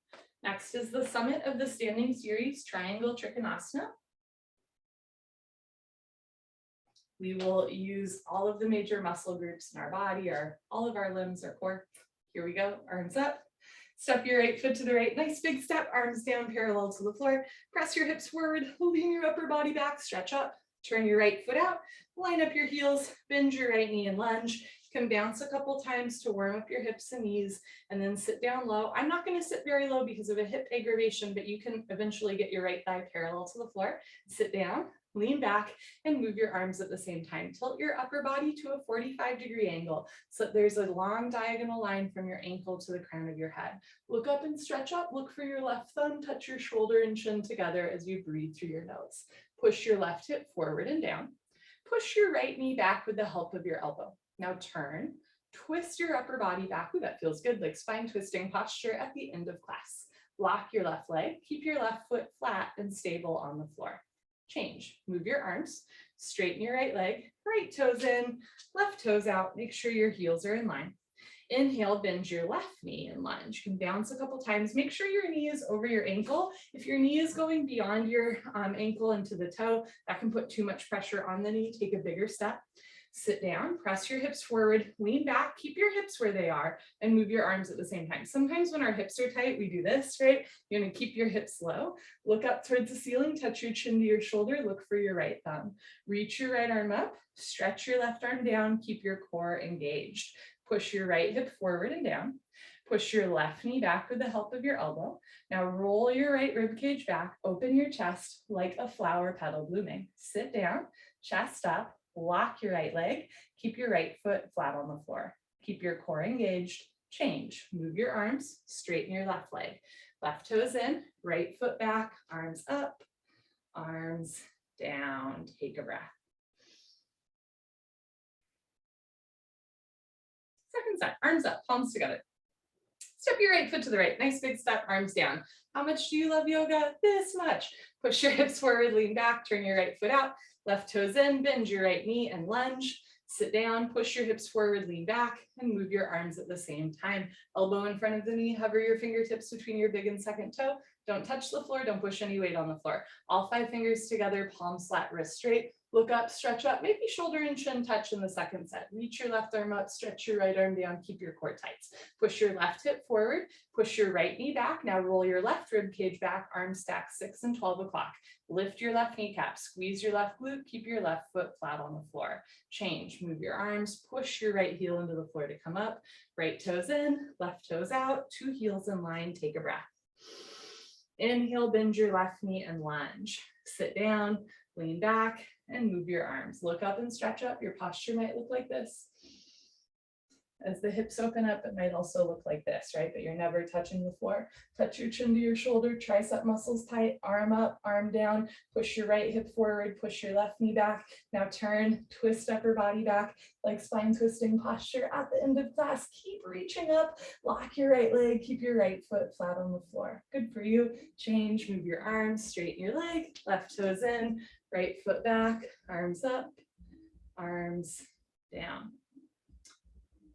Next is the summit of the standing series, triangle trikonasana. We will use all of the major muscle groups in our body, all of our limbs, our core. Here we go, arms up. Step your right foot to the right, nice big step, arms down parallel to the floor. Press your hips forward, lean your upper body back, stretch up. Turn your right foot out, line up your heels, bend your right knee and lunge. You can bounce a couple times to warm up your hips and knees, and then sit down low. I'm not going to sit very low because of a hip aggravation, but you can eventually get your right thigh parallel to the floor. Sit down, lean back, and move your arms at the same time. Tilt your upper body to a 45-degree angle so that there's a long diagonal line from your ankle to the crown of your head. Look up and stretch up. Look for your left thumb. Touch your shoulder and chin together as you breathe through your nose. Push your left hip forward and down. Push your right knee back with the help of your elbow. Now turn, twist your upper body back. Ooh, that feels good, like spine twisting posture at the end of class. Lock your left leg. Keep your left foot flat and stable on the floor. Change, move your arms, straighten your right leg, right toes in, left toes out. Make sure your heels are in line. Inhale, bend your left knee and lunge. You can bounce a couple times. Make sure your knee is over your ankle. If your knee is going beyond your ankle into the toe, that can put too much pressure on the knee. Take a bigger step. Sit down, press your hips forward, lean back, keep your hips where they are, and move your arms at the same time. Sometimes when our hips are tight, we do this, right? You're gonna keep your hips low. Look up towards the ceiling, touch your chin to your shoulder, look for your right thumb. Reach your right arm up, stretch your left arm down, keep your core engaged. Push your right hip forward and down. Push your left knee back with the help of your elbow. Now roll your right rib cage back, open your chest like a flower petal blooming. Sit down, chest up, lock your right leg, keep your right foot flat on the floor. Keep your core engaged, change. Move your arms, straighten your left leg. Left toes in, right foot back, arms up, arms down. Take a breath. side. Arms up, palms together. Step your right foot to the right. Nice big step, arms down. How much do you love yoga? This much. Push your hips forward, lean back, turn your right foot out, left toes in, bend your right knee and lunge. Sit down, push your hips forward, lean back, and move your arms at the same time. Elbow in front of the knee, hover your fingertips between your big and second toe. Don't touch the floor, don't push any weight on the floor. All 5 fingers together, palms flat, wrist straight. Look up, stretch up, maybe shoulder and chin touch in the second set. Reach your left arm up, stretch your right arm down, keep your core tight. Push your left hip forward, push your right knee back. Now roll your left rib cage back, arms stack 6 and 12 o'clock. Lift your left kneecap, squeeze your left glute, keep your left foot flat on the floor. Change, move your arms, push your right heel into the floor to come up. Right toes in, left toes out, 2 heels in line, take a breath. Inhale, bend your left knee and lunge. Sit down, lean back, and move your arms. Look up and stretch up. Your posture might look like this. As the hips open up, it might also look like this, right? But you're never touching the floor. Touch your chin to your shoulder, tricep muscles tight, arm up, arm down. Push your right hip forward, push your left knee back. Now turn, twist upper body back, like spine twisting posture at the end of class. Keep reaching up, lock your right leg, keep your right foot flat on the floor. Good for you. Change, move your arms, straighten your leg, left toes in, right foot back, arms up, arms down.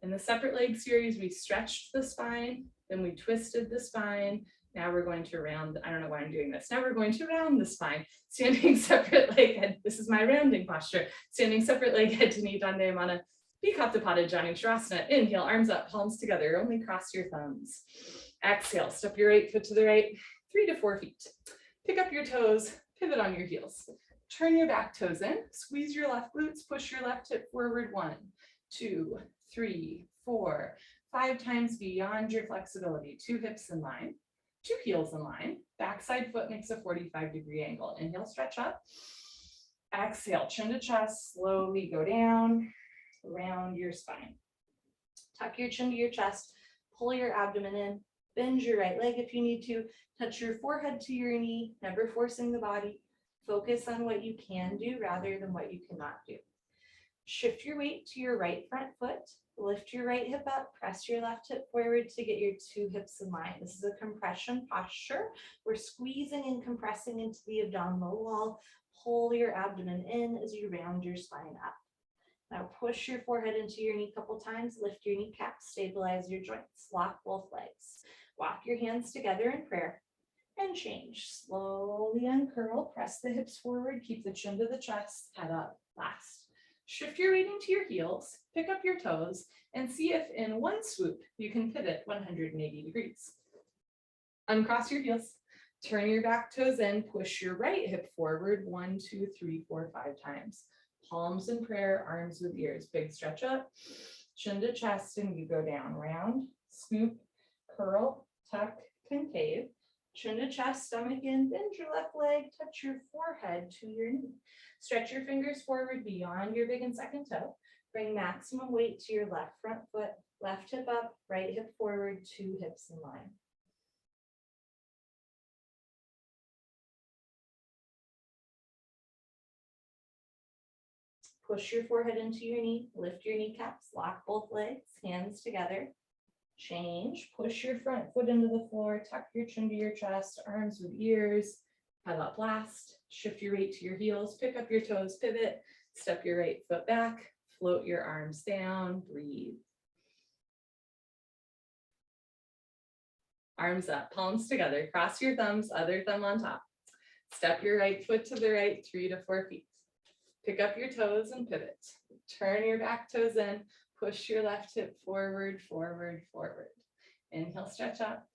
In the separate leg series, we stretched the spine, then we twisted the spine. Now we're going to round, I don't know why I'm doing this. Now we're going to round the spine, standing separate leg head. This is my rounding posture. Standing separate leg head to knee, Dandayamana, Bikram Yoga, Ustrasana. Inhale, arms up, palms together, only cross your thumbs. Exhale, step your right foot to the right, 3 to 4 feet. Pick up your toes, pivot on your heels. Turn your back toes in, squeeze your left glutes, push your left hip forward, 1, 2, 3, 4, 5 times beyond your flexibility. 2 hips in line, 2 heels in line. Backside foot makes a 45-degree angle. Inhale, stretch up. Exhale, chin to chest, slowly go down, round your spine. Tuck your chin to your chest, pull your abdomen in, bend your right leg if you need to, touch your forehead to your knee, never forcing the body. Focus on what you can do rather than what you cannot do. Shift your weight to your right front foot, lift your right hip up, press your left hip forward to get your 2 hips in line. This is a compression posture. We're squeezing and compressing into the abdominal wall. Pull your abdomen in as you round your spine up. Now push your forehead into your knee a couple times, lift your kneecaps, stabilize your joints, lock both legs. Walk your hands together in prayer and change. Slowly uncurl, press the hips forward, keep the chin to the chest, head up, last. Shift your weight into your heels, pick up your toes, and see if in one swoop you can pivot 180 degrees. Uncross your heels, turn your back toes in, push your right hip forward 1, 2, 3, 4, 5 times. Palms in prayer, arms with ears. Big stretch up, chin to chest, and you go down. Round, scoop, curl, tuck, concave. Chin to chest, stomach in, bend your left leg, touch your forehead to your knee. Stretch your fingers forward beyond your big and second toe. Bring maximum weight to your left front foot, left hip up, right hip forward, 2 hips in line. Push your forehead into your knee, lift your kneecaps, lock both legs, hands together. Change, push your front foot into the floor, tuck your chin to your chest, arms with ears, head up last. Shift your weight to your heels, pick up your toes, pivot, step your right foot back, float your arms down, breathe. Arms up, palms together, cross your thumbs, other thumb on top. Step your right foot to the right, 3 to 4 feet. Pick up your toes and pivot. Turn your back toes in, push your left hip forward, forward, forward. Inhale, stretch up.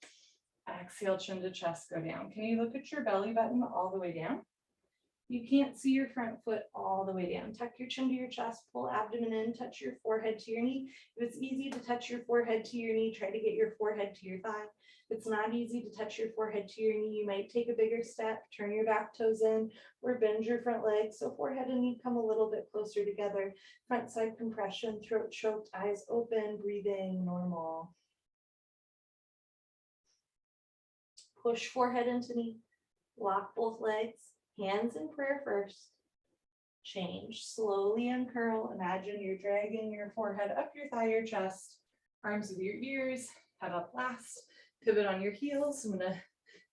Exhale, chin to chest, go down. Can you look at your belly button all the way down? You can't see your front foot all the way down. Tuck your chin to your chest, pull abdomen in, touch your forehead to your knee. If it's easy to touch your forehead to your knee, try to get your forehead to your thigh. If it's not easy to touch your forehead to your knee, you might take a bigger step, turn your back toes in, or bend your front leg. So forehead and knee come a little bit closer together. Front side compression, throat choked, eyes open, breathing normal. Push forehead into knee, lock both legs, hands in prayer first. Change, slowly uncurl. Imagine you're dragging your forehead up your thigh or chest. Arms with your ears, head up last, pivot on your heels. I'm gonna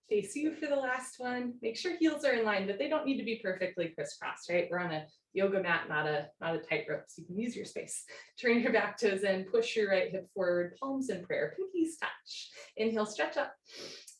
face you for the last one. Make sure heels are in line, but they don't need to be perfectly crisscrossed, right? We're on a yoga mat, not a tightrope, so you can use your space. Turn your back toes in, push your right hip forward, palms in prayer, pinkies touch. Inhale, stretch up.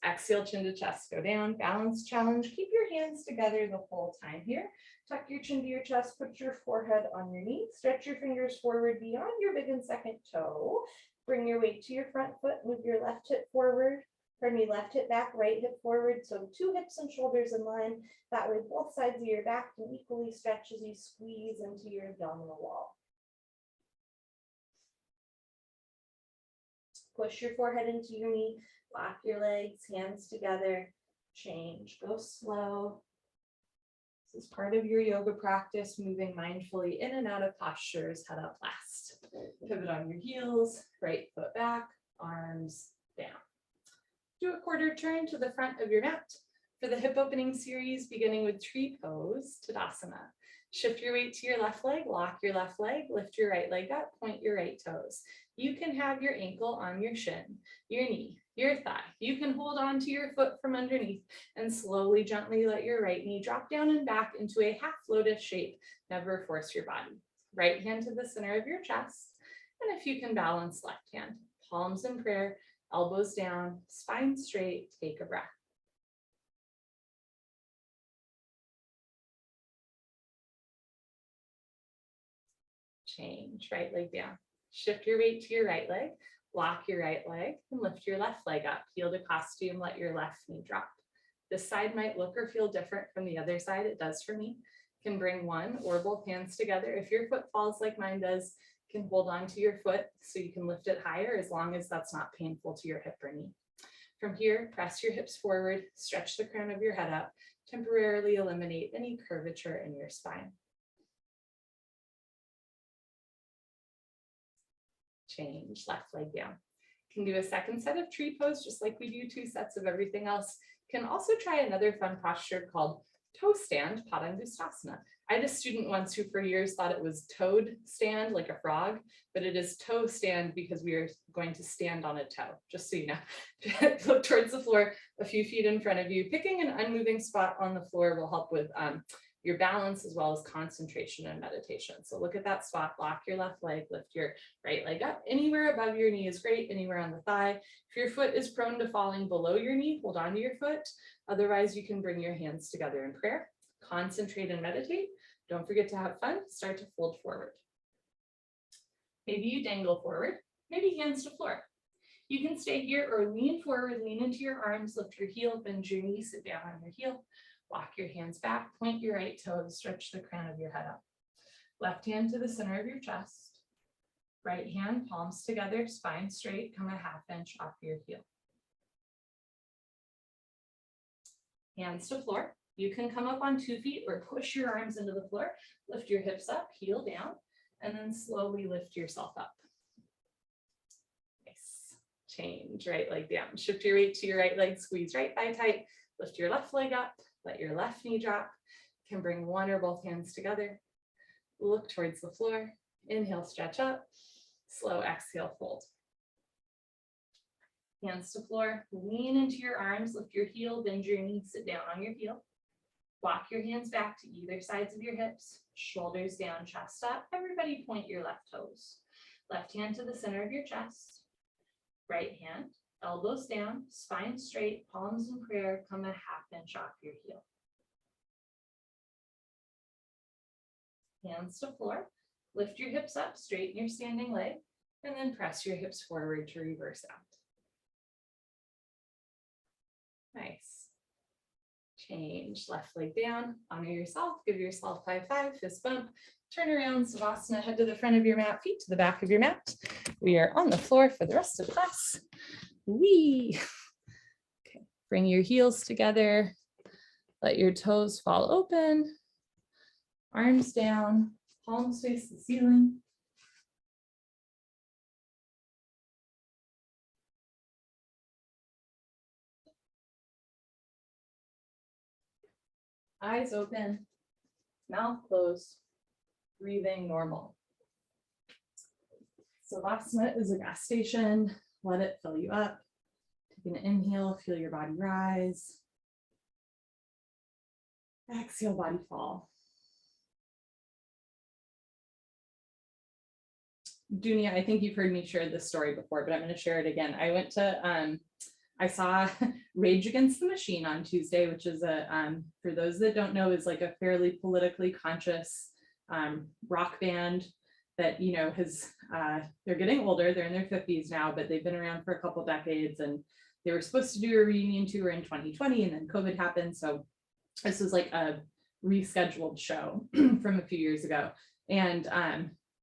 Exhale, chin to chest, go down, balance challenge. Keep your hands together the whole time here. Tuck your chin to your chest, put your forehead on your knee, stretch your fingers forward beyond your big and second toe. Bring your weight to your front foot, move your left hip forward, left hip back, right hip forward. So 2 hips and shoulders in line. That way both sides of your back can equally stretch as you squeeze into your abdominal wall. Push your forehead into your knee, lock your legs, hands together, change, go slow. This is part of your yoga practice, moving mindfully in and out of postures, head up last. Pivot on your heels, right foot back, arms down. Do a quarter turn to the front of your mat. For the hip opening series, beginning with tree pose, Tadasana. Shift your weight to your left leg, lock your left leg, lift your right leg up, point your right toes. You can have your ankle on your shin, your knee, your thigh. You can hold on to your foot from underneath and slowly, gently let your right knee drop down and back into a half lotus shape. Never force your body. Right hand to the center of your chest. And if you can balance left hand, palms in prayer, elbows down, spine straight, take a breath. Change, right leg down. Shift your weight to your right leg, lock your right leg, and lift your left leg up. Heel to costume, let your left knee drop. This side might look or feel different from the other side. It does for me. You can bring one or both hands together. If your foot falls like mine does, you can hold on to your foot so you can lift it higher as long as that's not painful to your hip or knee. From here, press your hips forward, stretch the crown of your head up, temporarily eliminate any curvature in your spine. Change, left leg down. Can do a second set of tree pose, just like we do 2 sets of everything else. Can also try another fun posture called toe stand, Parangustasana. I had a student once who for years thought it was toad stand, like a frog, but it is toe stand because we are going to stand on a toe, just so you know. Look towards the floor, a few feet in front of you. Picking an unmoving spot on the floor will help with your balance as well as concentration and meditation. So look at that spot, lock your left leg, lift your right leg up. Anywhere above your knee is great, anywhere on the thigh. If your foot is prone to falling below your knee, hold on to your foot. Otherwise, you can bring your hands together in prayer. Concentrate and meditate. Don't forget to have fun. Start to fold forward. Maybe you dangle forward, maybe hands to floor. You can stay here or lean forward, lean into your arms, lift your heel, bend your knee, sit down on your heel. Walk your hands back, point your right toes, stretch the crown of your head up. Left hand to the center of your chest. Right hand, palms together, spine straight, come a half inch off your heel. Hands to floor. You can come up on 2 feet or push your arms into the floor. Lift your hips up, heel down, and then slowly lift yourself up. Nice. Change, right leg down. Shift your weight to your right leg, squeeze right thigh tight. Lift your left leg up. Let your left knee drop. You can bring one or both hands together. Look towards the floor. Inhale, stretch up. Slow exhale, fold. Hands to floor. Lean into your arms. Lift your heel, bend your knee, sit down on your heel. Walk your hands back to either sides of your hips. Shoulders down, chest up. Everybody point your left toes. Left hand to the center of your chest. Right hand. Elbows down, spine straight, palms in prayer, come a half inch off your heel. Hands to floor, lift your hips up, straighten your standing leg, and then press your hips forward to reverse out. Nice. Change, left leg down, honor yourself, give yourself high five, fist bump, turn around, Savasana, head to the front of your mat, feet to the back of your mat. We are on the floor for the rest of class. Wee. Okay. Bring your heels together. Let your toes fall open. Arms down. Palms face the ceiling. Eyes open. Mouth closed. Breathing normal. Savasana is a gas station. Let it fill you up. Take an inhale, feel your body rise. Exhale, body fall. Dunia, I think you've heard me share this story before, but I'm going to share it again. I went to, I saw Rage Against the Machine on Tuesday, which is for those that don't know, is like a fairly politically conscious rock band that, you know, they're getting older, they're in their 50s now, but they've been around for a couple decades, and they were supposed to do a reunion tour in 2020, and then COVID happened. So this was like a rescheduled show from a few years ago. And,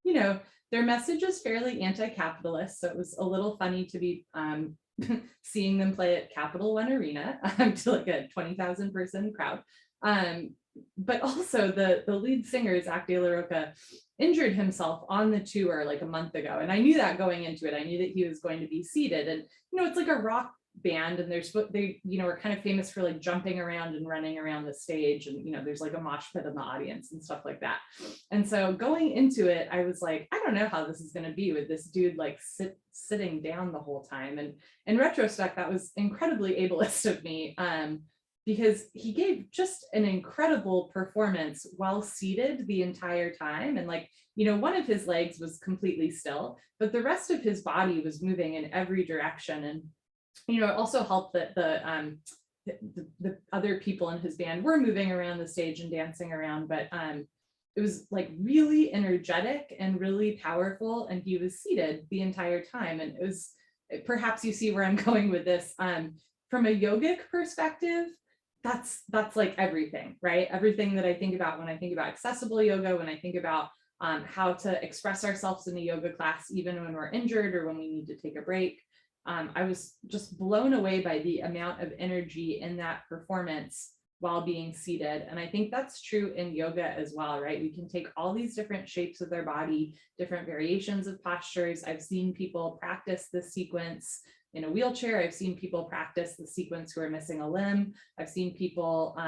you know, their message is fairly anti-capitalist. So it was a little funny to be seeing them play at Capital One Arena to like a 20,000 person crowd. But also the lead singer, Zach De La Rocha, injured himself on the tour like a month ago. And I knew that going into it. I knew that he was going to be seated. And, you know, it's like a rock band, and they, you know, are kind of famous for like jumping around and running around the stage. And, you know, there's like a mosh pit in the audience and stuff like that. And so going into it, I was like, I don't know how this is going to be with this dude like sitting down the whole time. And in retrospect, that was incredibly ableist of me. Because he gave just an incredible performance while seated the entire time. And like, you know, one of his legs was completely still, but the rest of his body was moving in every direction. And, you know, it also helped that the other people in his band were moving around the stage and dancing around, but it was like really energetic and really powerful. And he was seated the entire time. And it was, perhaps you see where I'm going with this. From a yogic perspective, that's like everything, right? Everything that I think about when I think about accessible yoga, when I think about how to express ourselves in a yoga class, even when we're injured or when we need to take a break. I was just blown away by the amount of energy in that performance while being seated. And I think that's true in yoga as well, right? We can take all these different shapes of their body, different variations of postures. I've seen people practice this sequence in a wheelchair. I've seen people practice the sequence who are missing a limb. I've seen people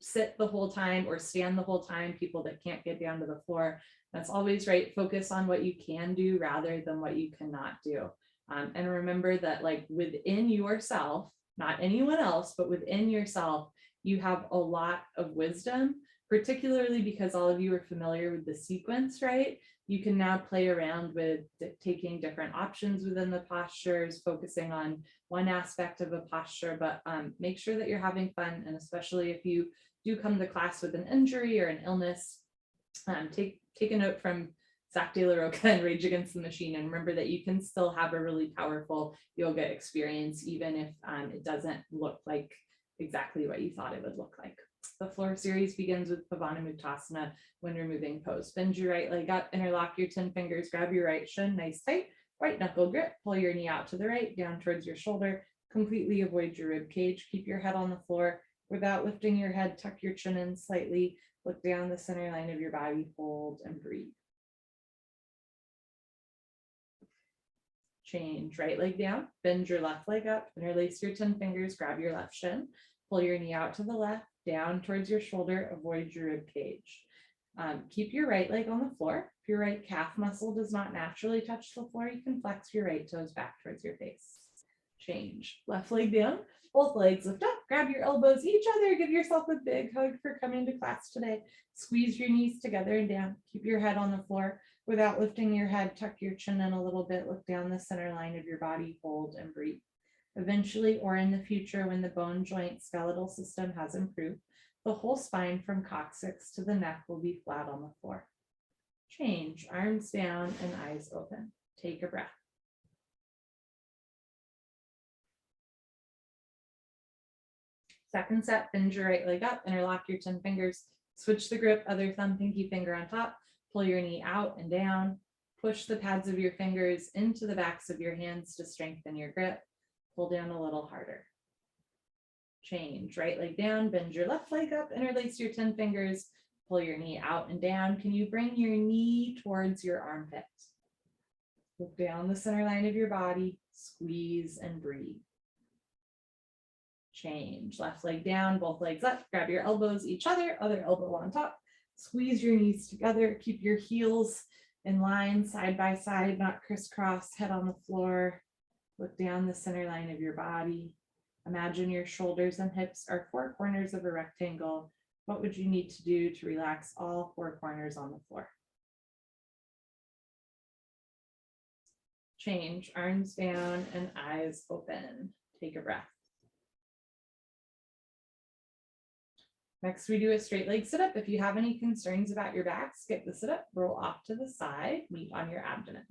sit the whole time or stand the whole time, people that can't get down to the floor. That's always right. Focus on what you can do rather than what you cannot do. And remember that like within yourself, not anyone else, but within yourself, you have a lot of wisdom, particularly because all of you are familiar with the sequence, right? You can now play around with taking different options within the postures, focusing on one aspect of a posture, but make sure that you're having fun. And especially if you do come to class with an injury or an illness, take a note from Zach De La Rocha and Rage Against the Machine, and remember that you can still have a really powerful yoga experience, even if it doesn't look like exactly what you thought it would look like. The floor series begins with Pranayama, when removing pose. Bend your right leg up, interlock your 10 fingers, grab your right shin, nice tight, right knuckle grip, pull your knee out to the right, down towards your shoulder, completely avoid your rib cage, keep your head on the floor. Without lifting your head, tuck your chin in slightly, look down the center line of your body, hold and breathe. Change, right leg down, bend your left leg up, interlace your 10 fingers, grab your left shin, pull your knee out to the left, down towards your shoulder, avoid your rib cage. Keep your right leg on the floor. If your right calf muscle does not naturally touch the floor, you can flex your right toes back towards your face. Change, left leg down, both legs lift up, grab your elbows each other, give yourself a big hug for coming to class today. Squeeze your knees together and down, keep your head on the floor. Without lifting your head, tuck your chin in a little bit, look down the center line of your body, hold and breathe. Eventually, or in the future, when the bone joint skeletal system has improved, the whole spine from coccyx to the neck will be flat on the floor. Change, arms down and eyes open. Take a breath. Second set, bend your right leg up, interlock your 10 fingers, switch the grip, other thumb, pinky finger on top, pull your knee out and down, push the pads of your fingers into the backs of your hands to strengthen your grip, pull down a little harder. Change, right leg down, bend your left leg up, interlace your 10 fingers, pull your knee out and down. Can you bring your knee towards your armpit? Look down the center line of your body, squeeze and breathe. Change, left leg down, both legs up, grab your elbows each other elbow on top, squeeze your knees together, keep your heels In line, side by side, not crisscross, head on the floor. Look down the center line of your body. Imagine your shoulders and hips are 4 corners of a rectangle. What would you need to do to relax all 4 corners on the floor? Change, arms down and eyes open. Take a breath. Next, we do a straight leg sit-up. If you have any concerns about your back, skip the sit-up, roll off to the side, meet on your abdomen.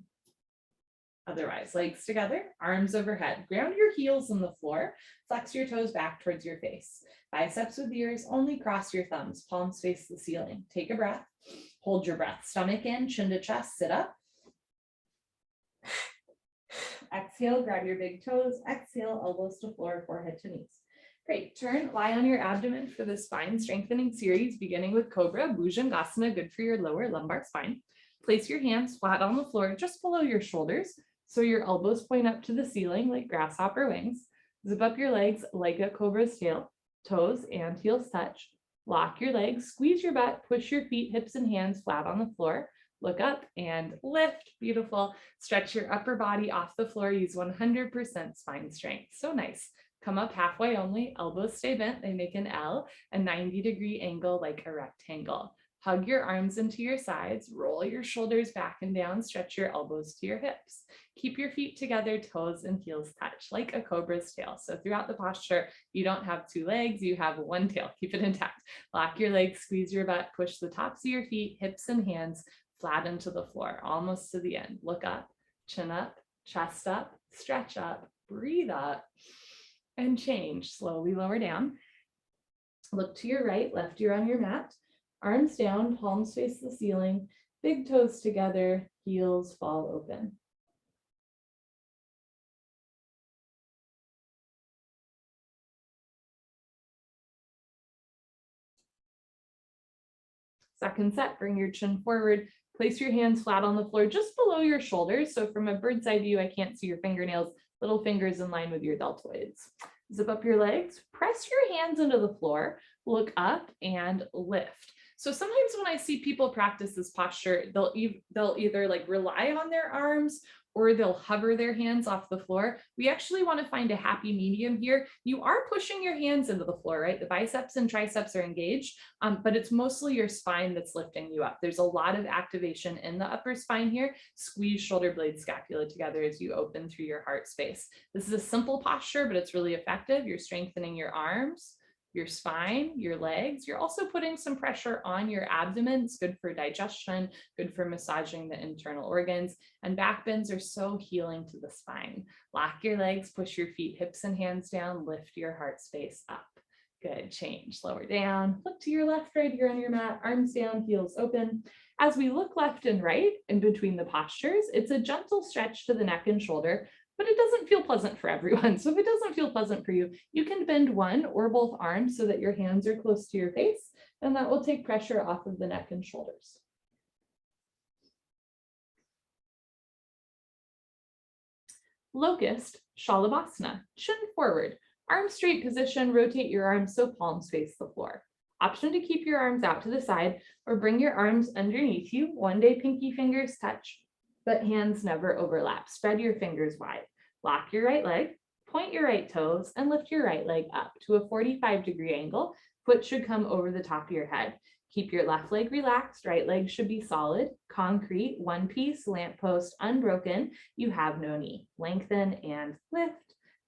Otherwise, legs together, arms overhead. Ground your heels on the floor, flex your toes back towards your face. Biceps with ears, only cross your thumbs, palms face the ceiling. Take a breath, hold your breath, stomach in, chin to chest, sit up. Exhale, grab your big toes, exhale, elbows to floor, forehead to knees. Great, turn, lie on your abdomen for the spine strengthening series, beginning with Cobra, Bhujangasana, good for your lower lumbar spine. Place your hands flat on the floor, just below your shoulders, so your elbows point up to the ceiling like grasshopper wings. Zip up your legs like a cobra's tail, toes and heels touch. Lock your legs, squeeze your butt, push your feet, hips and hands flat on the floor. Look up and lift, beautiful. Stretch your upper body off the floor, use 100% spine strength, so nice. Come up halfway only, elbows stay bent, they make an L, a 90-degree angle like a rectangle. Hug your arms into your sides, roll your shoulders back and down, stretch your elbows to your hips. Keep your feet together, toes and heels touch, like a cobra's tail. So throughout the posture, you don't have 2 legs, you have 1 tail, keep it intact. Lock your legs, squeeze your butt, push the tops of your feet, hips and hands flat into the floor, almost to the end. Look up, chin up, chest up, stretch up, breathe up, and change. Slowly lower down. Look to your right, left ear on your mat. Arms down, palms face the ceiling, big toes together, heels fall open. Second set, bring your chin forward, place your hands flat on the floor just below your shoulders. So from a bird's eye view, I can't see your fingernails, little fingers in line with your deltoids. Zip up your legs, press your hands into the floor, look up and lift. So sometimes when I see people practice this posture, they'll either like rely on their arms or they'll hover their hands off the floor. We actually want to find a happy medium here. You are pushing your hands into the floor, right? The biceps and triceps are engaged, but it's mostly your spine that's lifting you up. There's a lot of activation in the upper spine here. Squeeze shoulder blade scapula together as you open through your heart space. This is a simple posture, but it's really effective. You're strengthening your arms, your spine, your legs. You're also putting some pressure on your abdomen. It's good for digestion, good for massaging the internal organs. And back bends are so healing to the spine. Lock your legs, push your feet, hips and hands down, lift your heart space up. Good, change, lower down. Look to your left, right ear on your mat, arms down, heels open. As we look left and right in between the postures, it's a gentle stretch to the neck and shoulder, but it doesn't feel pleasant for everyone. So if it doesn't feel pleasant for you, you can bend one or both arms so that your hands are close to your face, and that will take pressure off of the neck and shoulders. Locust Shalabasana, chin forward, arm straight position, rotate your arms so palms face the floor. Option to keep your arms out to the side or bring your arms underneath you. One day pinky fingers touch, but hands never overlap. Spread your fingers wide. Lock your right leg, point your right toes, and lift your right leg up to a 45-degree angle. Foot should come over the top of your head. Keep your left leg relaxed, right leg should be solid, concrete, one piece, lamppost, unbroken. You have no knee. Lengthen and lift.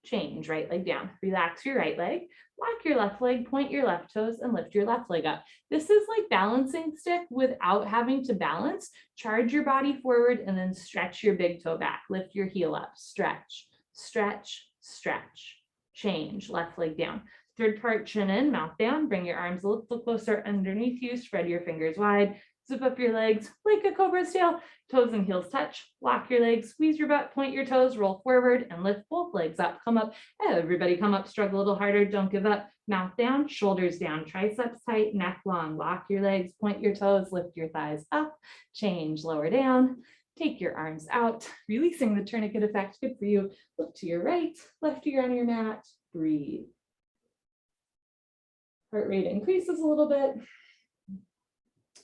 Change, right leg down. Relax your right leg, lock your left leg, point your left toes, and lift your left leg up. This is like balancing stick without having to balance. Charge your body forward and then stretch your big toe back. Lift your heel up, stretch, stretch, stretch. Change, left leg down. Third part, chin in, mouth down. Bring your arms a little closer underneath you. Spread your fingers wide. Zip up your legs like a cobra's tail. Toes and heels touch. Lock your legs, squeeze your butt, point your toes, roll forward, and lift both legs up. Come up. Everybody come up, struggle a little harder. Don't give up. Mouth down, shoulders down, triceps tight, neck long. Lock your legs, point your toes, lift your thighs up. Change, lower down. Take your arms out, releasing the tourniquet effect. Good for you. Look to your right, left ear on your mat. Breathe. Heart rate increases a little bit.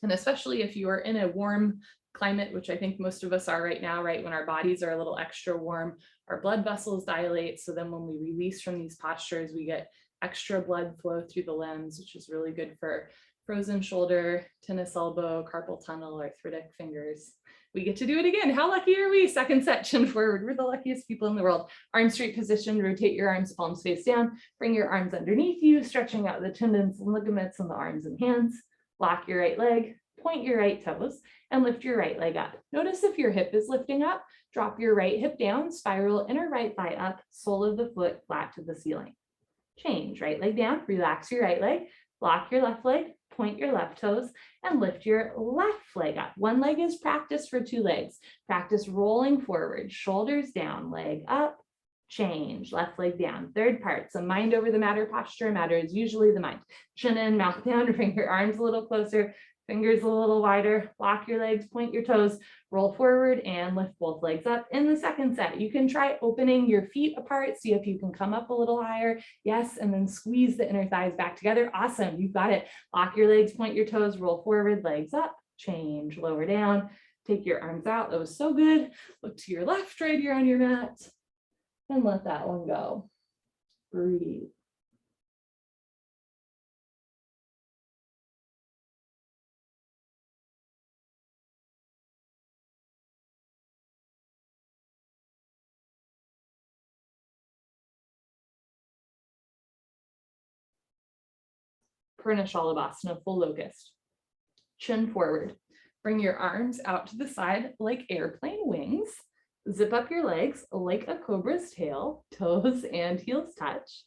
And especially if you are in a warm climate, which I think most of us are right now, right? When our bodies are a little extra warm, our blood vessels dilate. So then when we release from these postures, we get extra blood flow through the limbs, which is really good for frozen shoulder, tennis elbow, carpal tunnel, arthritic fingers. We get to do it again. How lucky are we? Second set, chin forward. We're the luckiest people in the world. Arm straight position, rotate your arms, palms face down. Bring your arms underneath you, stretching out the tendons and ligaments in the arms and hands. Lock your right leg, point your right toes, and lift your right leg up. Notice if your hip is lifting up, drop your right hip down, spiral inner right thigh up, sole of the foot flat to the ceiling. Change, right leg down, relax your right leg, lock your left leg, point your left toes, and lift your left leg up. One leg is practice for two legs. Practice rolling forward, shoulders down, leg up, change, left leg down. Third part, so mind over the matter posture. Matter is usually the mind. Chin in, mouth down, bring your arms a little closer, fingers a little wider, lock your legs, point your toes, roll forward and lift both legs up. In the second set, you can try opening your feet apart, see if you can come up a little higher. Yes, and then squeeze the inner thighs back together. Awesome, you've got it. Lock your legs, point your toes, roll forward, legs up, change, lower down, take your arms out. That was so good. Look to your left, right here on your mat, and let that one go. Breathe. Pranayama Shalabasana, full locust. Chin forward. Bring your arms out to the side like airplane wings. Zip up your legs like a cobra's tail, toes and heels touch.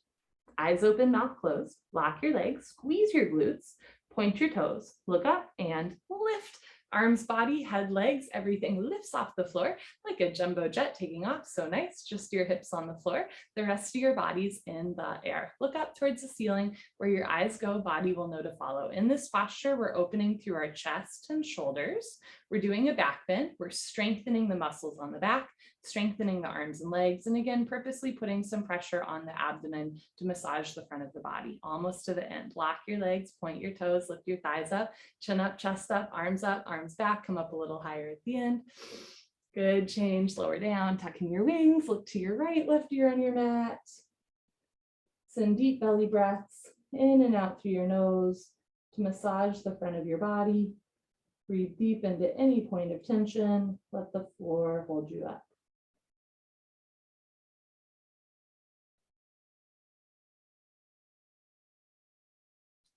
Eyes open, mouth closed. Lock your legs, squeeze your glutes, point your toes, look up and lift. Arms, body, head, legs, everything lifts off the floor like a jumbo jet taking off. So nice, just your hips on the floor. The rest of your body's in the air. Look up towards the ceiling. Where your eyes go, body will know to follow. In this posture, we're opening through our chest and shoulders. We're doing a back bend. We're strengthening the muscles on the back, strengthening the arms and legs, and again, purposely putting some pressure on the abdomen to massage the front of the body, almost to the end. Lock your legs, point your toes, lift your thighs up, chin up, chest up, arms back, come up a little higher at the end. Good, change, lower down, tuck in your wings, look to your right, left ear on your mat. Send deep belly breaths in and out through your nose to massage the front of your body. Breathe deep into any point of tension. Let the floor hold you up.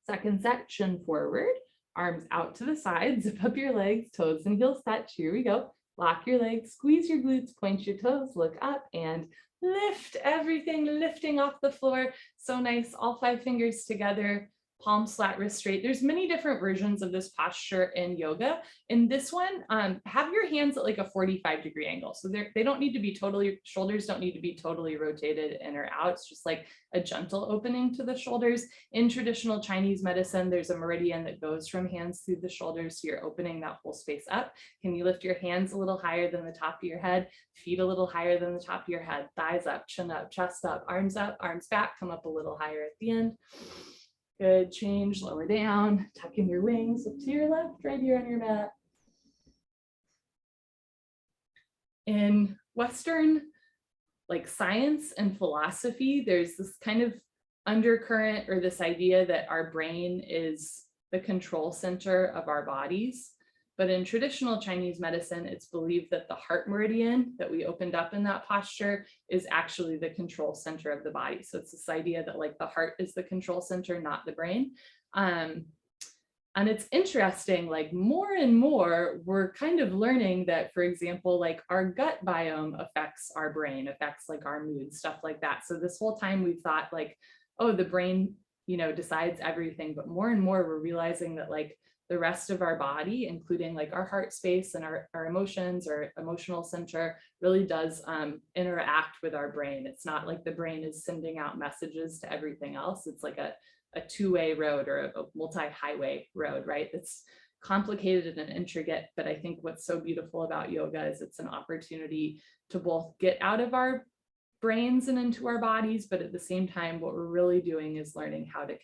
Second set, chin forward, arms out to the side, zip up your legs, toes and heels touch. Here we go. Lock your legs, squeeze your glutes, point your toes, look up and lift everything, lifting off the floor. So nice, all 5 fingers together, palms flat, wrist straight. There's many different versions of this posture in yoga. In this one, have your hands at like a 45-degree angle. So they don't need to be totally, shoulders don't need to be totally rotated in or out. It's just like a gentle opening to the shoulders. In traditional Chinese medicine, there's a meridian that goes from hands through the shoulders. So you're opening that whole space up. Can you lift your hands a little higher than the top of your head, feet a little higher than the top of your head, thighs up, chin up, chest up, arms back, come up a little higher at the end. Good, change, lower down, tuck in your wings, look to your left, right here on your mat. In Western, like science and philosophy, there's this kind of undercurrent or this idea that our brain is the control center of our bodies. But in traditional Chinese medicine, it's believed that the heart meridian that we opened up in that posture is actually the control center of the body. So it's this idea that like the heart is the control center, not the brain. And it's interesting, like more and more, we're kind of learning that, for example, like our gut biome affects our brain, affects like our mood, stuff like that. So this whole time we've thought like, oh, the brain, you know, decides everything, but more and more we're realizing that like the rest of our body, including like our heart space and our emotions or emotional center, really does interact with our brain. It's not like the brain is sending out messages to everything else. It's like a two-way road or a multi-highway road, right? It's complicated and intricate, but I think what's so beautiful about yoga is it's an opportunity to both get out of our brains and into our bodies, but at the same time, what we're really doing is learning how to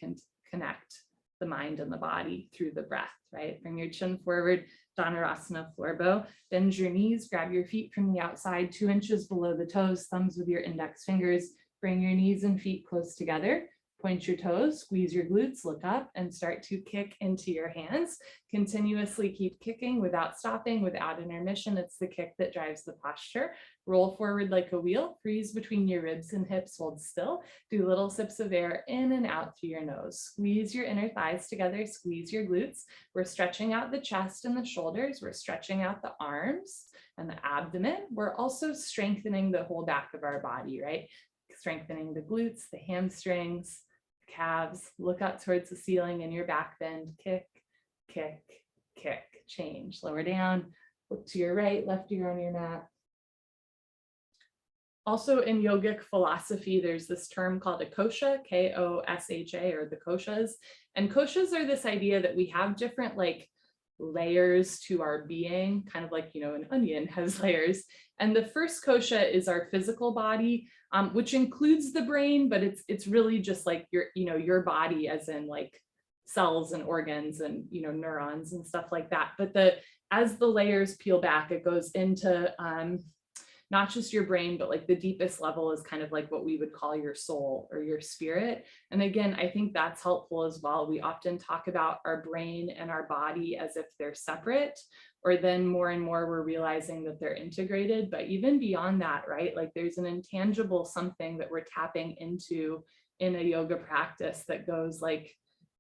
connect the mind and the body through the breath, right? Bring your chin forward, Dhanurasana floor bow. Bend your knees, grab your feet from the outside, 2 inches below the toes, thumbs with your index fingers. Bring your knees and feet close together. Point your toes, squeeze your glutes, look up, and start to kick into your hands. Continuously keep kicking without stopping, without intermission. It's the kick that drives the posture. Roll forward like a wheel, freeze between your ribs and hips, hold still. Do little sips of air in and out through your nose. Squeeze your inner thighs together, squeeze your glutes. We're stretching out the chest and the shoulders. We're stretching out the arms and the abdomen. We're also strengthening the whole back of our body, right? Strengthening the glutes, the hamstrings, calves. Look up towards the ceiling in your back bend. Kick, kick, kick. Change. Lower down. Look to your right, left ear on your mat. Also in yogic philosophy, there's this term called a kosha, K-O-S-H-A, or the koshas. And koshas are this idea that we have different like layers to our being, kind of like, you know, an onion has layers. And the first kosha is our physical body, which includes the brain, but it's really just like your body, as in like cells and organs and, you know, neurons and stuff like that. But as the layers peel back, it goes into not just your brain, but like the deepest level is kind of like what we would call your soul or your spirit. And again, I think that's helpful as well. We often talk about our brain and our body as if they're separate, or then more and more we're realizing that they're integrated. But even beyond that, right? Like there's an intangible something that we're tapping into in a yoga practice that goes like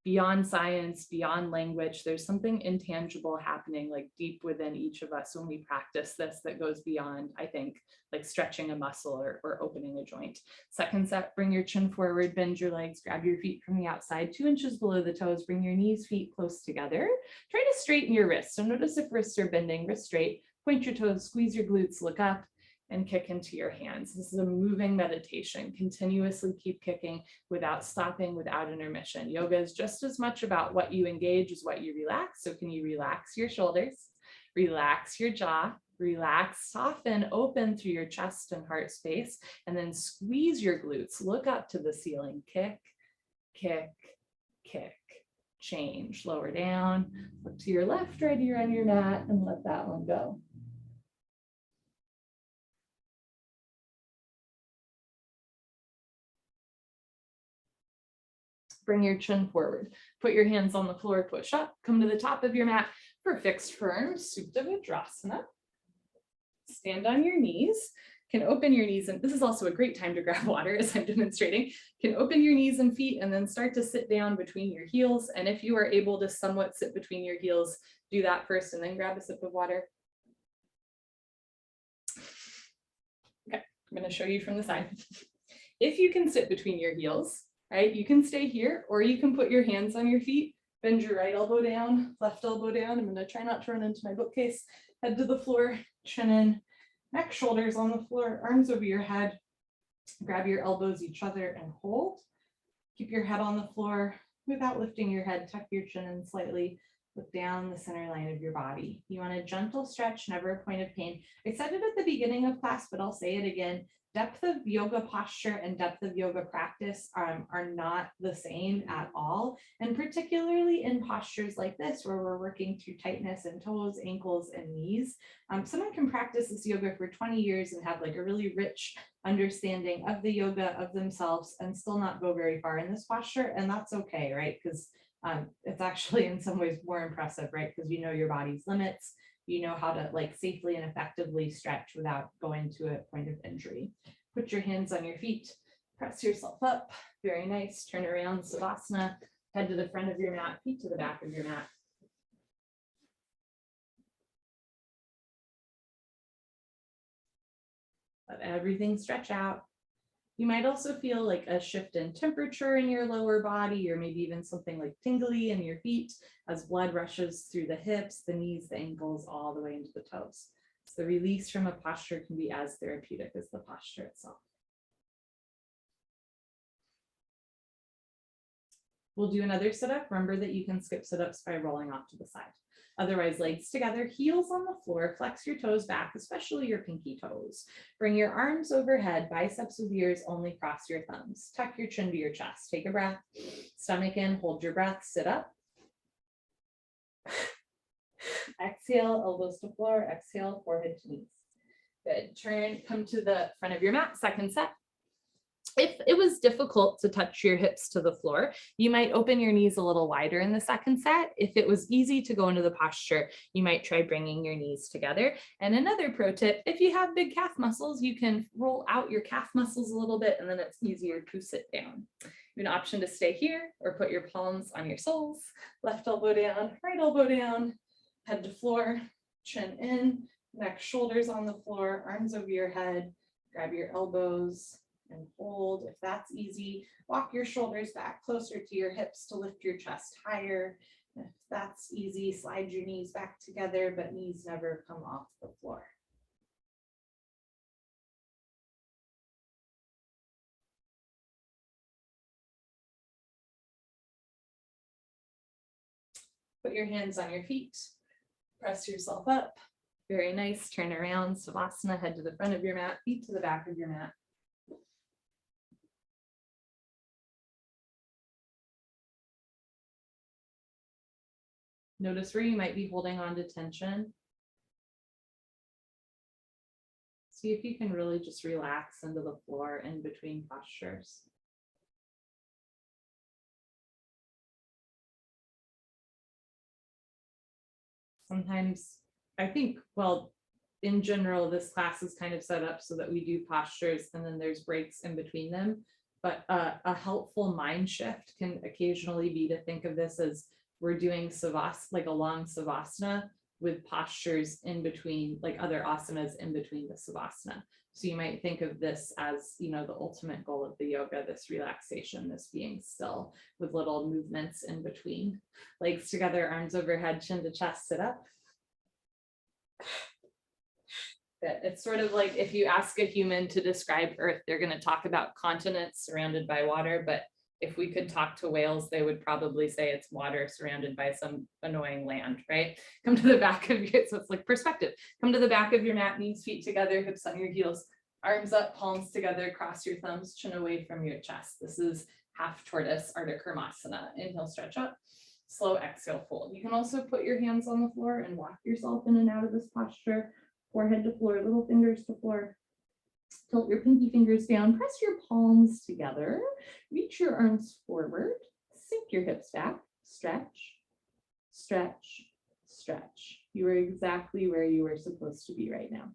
beyond science, beyond language. There's something intangible happening like deep within each of us when we practice this that goes beyond, I think, like stretching a muscle or opening a joint. Second set, bring your chin forward, bend your legs, grab your feet from the outside, 2 inches below the toes, bring your knees, feet close together. Try to straighten your wrists. So notice if wrists are bending, wrist straight, point your toes, squeeze your glutes, look up, and kick into your hands. This is a moving meditation. Continuously keep kicking without stopping, without intermission. Yoga is just as much about what you engage as what you relax. So can you relax your shoulders, relax your jaw, relax, soften, open through your chest and heart space, and then squeeze your glutes. Look up to the ceiling. Kick, kick, kick. Change. Lower down. Look to your left, right ear on your mat, and let that one go. Bring your chin forward. Put your hands on the floor, push up, come to the top of your mat for fixed firm, Supta Vidrasana. Stand on your knees. Can open your knees, and this is also a great time to grab water as I'm demonstrating. Can open your knees and feet and then start to sit down between your heels. And if you are able to somewhat sit between your heels, do that first and then grab a sip of water. Okay, I'm going to show you from the side. If you can sit between your heels, right, you can stay here, or you can put your hands on your feet, bend your right elbow down, left elbow down. I'm going to try not to run into my bookcase. Head to the floor, chin in, neck, shoulders on the floor, arms over your head. Grab your elbows each other and hold. Keep your head on the floor without lifting your head. Tuck your chin in slightly. Look down the center line of your body. You want a gentle stretch, never a point of pain. I said it at the beginning of class, but I'll say it again. Depth of yoga posture and depth of yoga practice are not the same at all. And particularly in postures like this, where we're working through tightness in toes, ankles, and knees. Someone can practice this yoga for 20 years and have like a really rich understanding of the yoga, of themselves, and still not go very far in this posture. And that's okay, right? Because it's actually in some ways more impressive, right? Because you know your body's limits. You know how to like safely and effectively stretch without going to a point of injury. Put your hands on your feet, press yourself up. Very nice. Turn around, Savasana. Head to the front of your mat, feet to the back of your mat. Let everything stretch out. You might also feel like a shift in temperature in your lower body, or maybe even something like tingly in your feet as blood rushes through the hips, the knees, the ankles, all the way into the toes. So the release from a posture can be as therapeutic as the posture itself. We'll do another sit-up. Remember that you can skip sit-ups by rolling off to the side. Otherwise, legs together, heels on the floor, flex your toes back, especially your pinky toes. Bring your arms overhead, biceps with ears, only cross your thumbs. Tuck your chin to your chest. Take a breath, stomach in, hold your breath, sit up. Exhale, elbows to floor. Exhale, forehead to knees. Good. Turn, come to the front of your mat, second set. If it was difficult to touch your hips to the floor, you might open your knees a little wider in the second set. If it was easy to go into the posture, you might try bringing your knees together. And another pro tip, if you have big calf muscles, you can roll out your calf muscles a little bit, and then it's easier to sit down. You have an option to stay here or put your palms on your soles, left elbow down, right elbow down, head to floor, chin in, neck, shoulders on the floor, arms over your head, grab your elbows, and hold. If that's easy, walk your shoulders back closer to your hips to lift your chest higher. If that's easy, slide your knees back together, but knees never come off the floor. Put your hands on your feet, press yourself up. Very nice. Turn around, Savasana, head to the front of your mat, feet to the back of your mat. Notice where you might be holding on to tension. See if you can really just relax into the floor in between postures. Sometimes I think, well, in general, this class is kind of set up so that we do postures and then there's breaks in between them. But a helpful mind shift can occasionally be to think of this as we're doing Savasana, like a long Savasana with postures in between, like other asanas in between the Savasana. So you might think of this as, you know, the ultimate goal of the yoga, this relaxation, this being still with little movements in between. Legs together, arms overhead, chin to chest, sit up. It's sort of like if you ask a human to describe Earth, they're going to talk about continents surrounded by water, but if we could talk to whales, they would probably say it's water surrounded by some annoying land, right? Come to the back of your, so it's like perspective. Come to the back of your mat, knees, feet together, hips on your heels, arms up, palms together, cross your thumbs, chin away from your chest. This is half tortoise, Artematsendrasana. Inhale, stretch up. Slow exhale, fold. You can also put your hands on the floor and walk yourself in and out of this posture. Forehead to floor, little fingers to floor. Tilt your pinky fingers down, press your palms together, reach your arms forward, sink your hips back, stretch, stretch, stretch. You are exactly where you are supposed to be right now.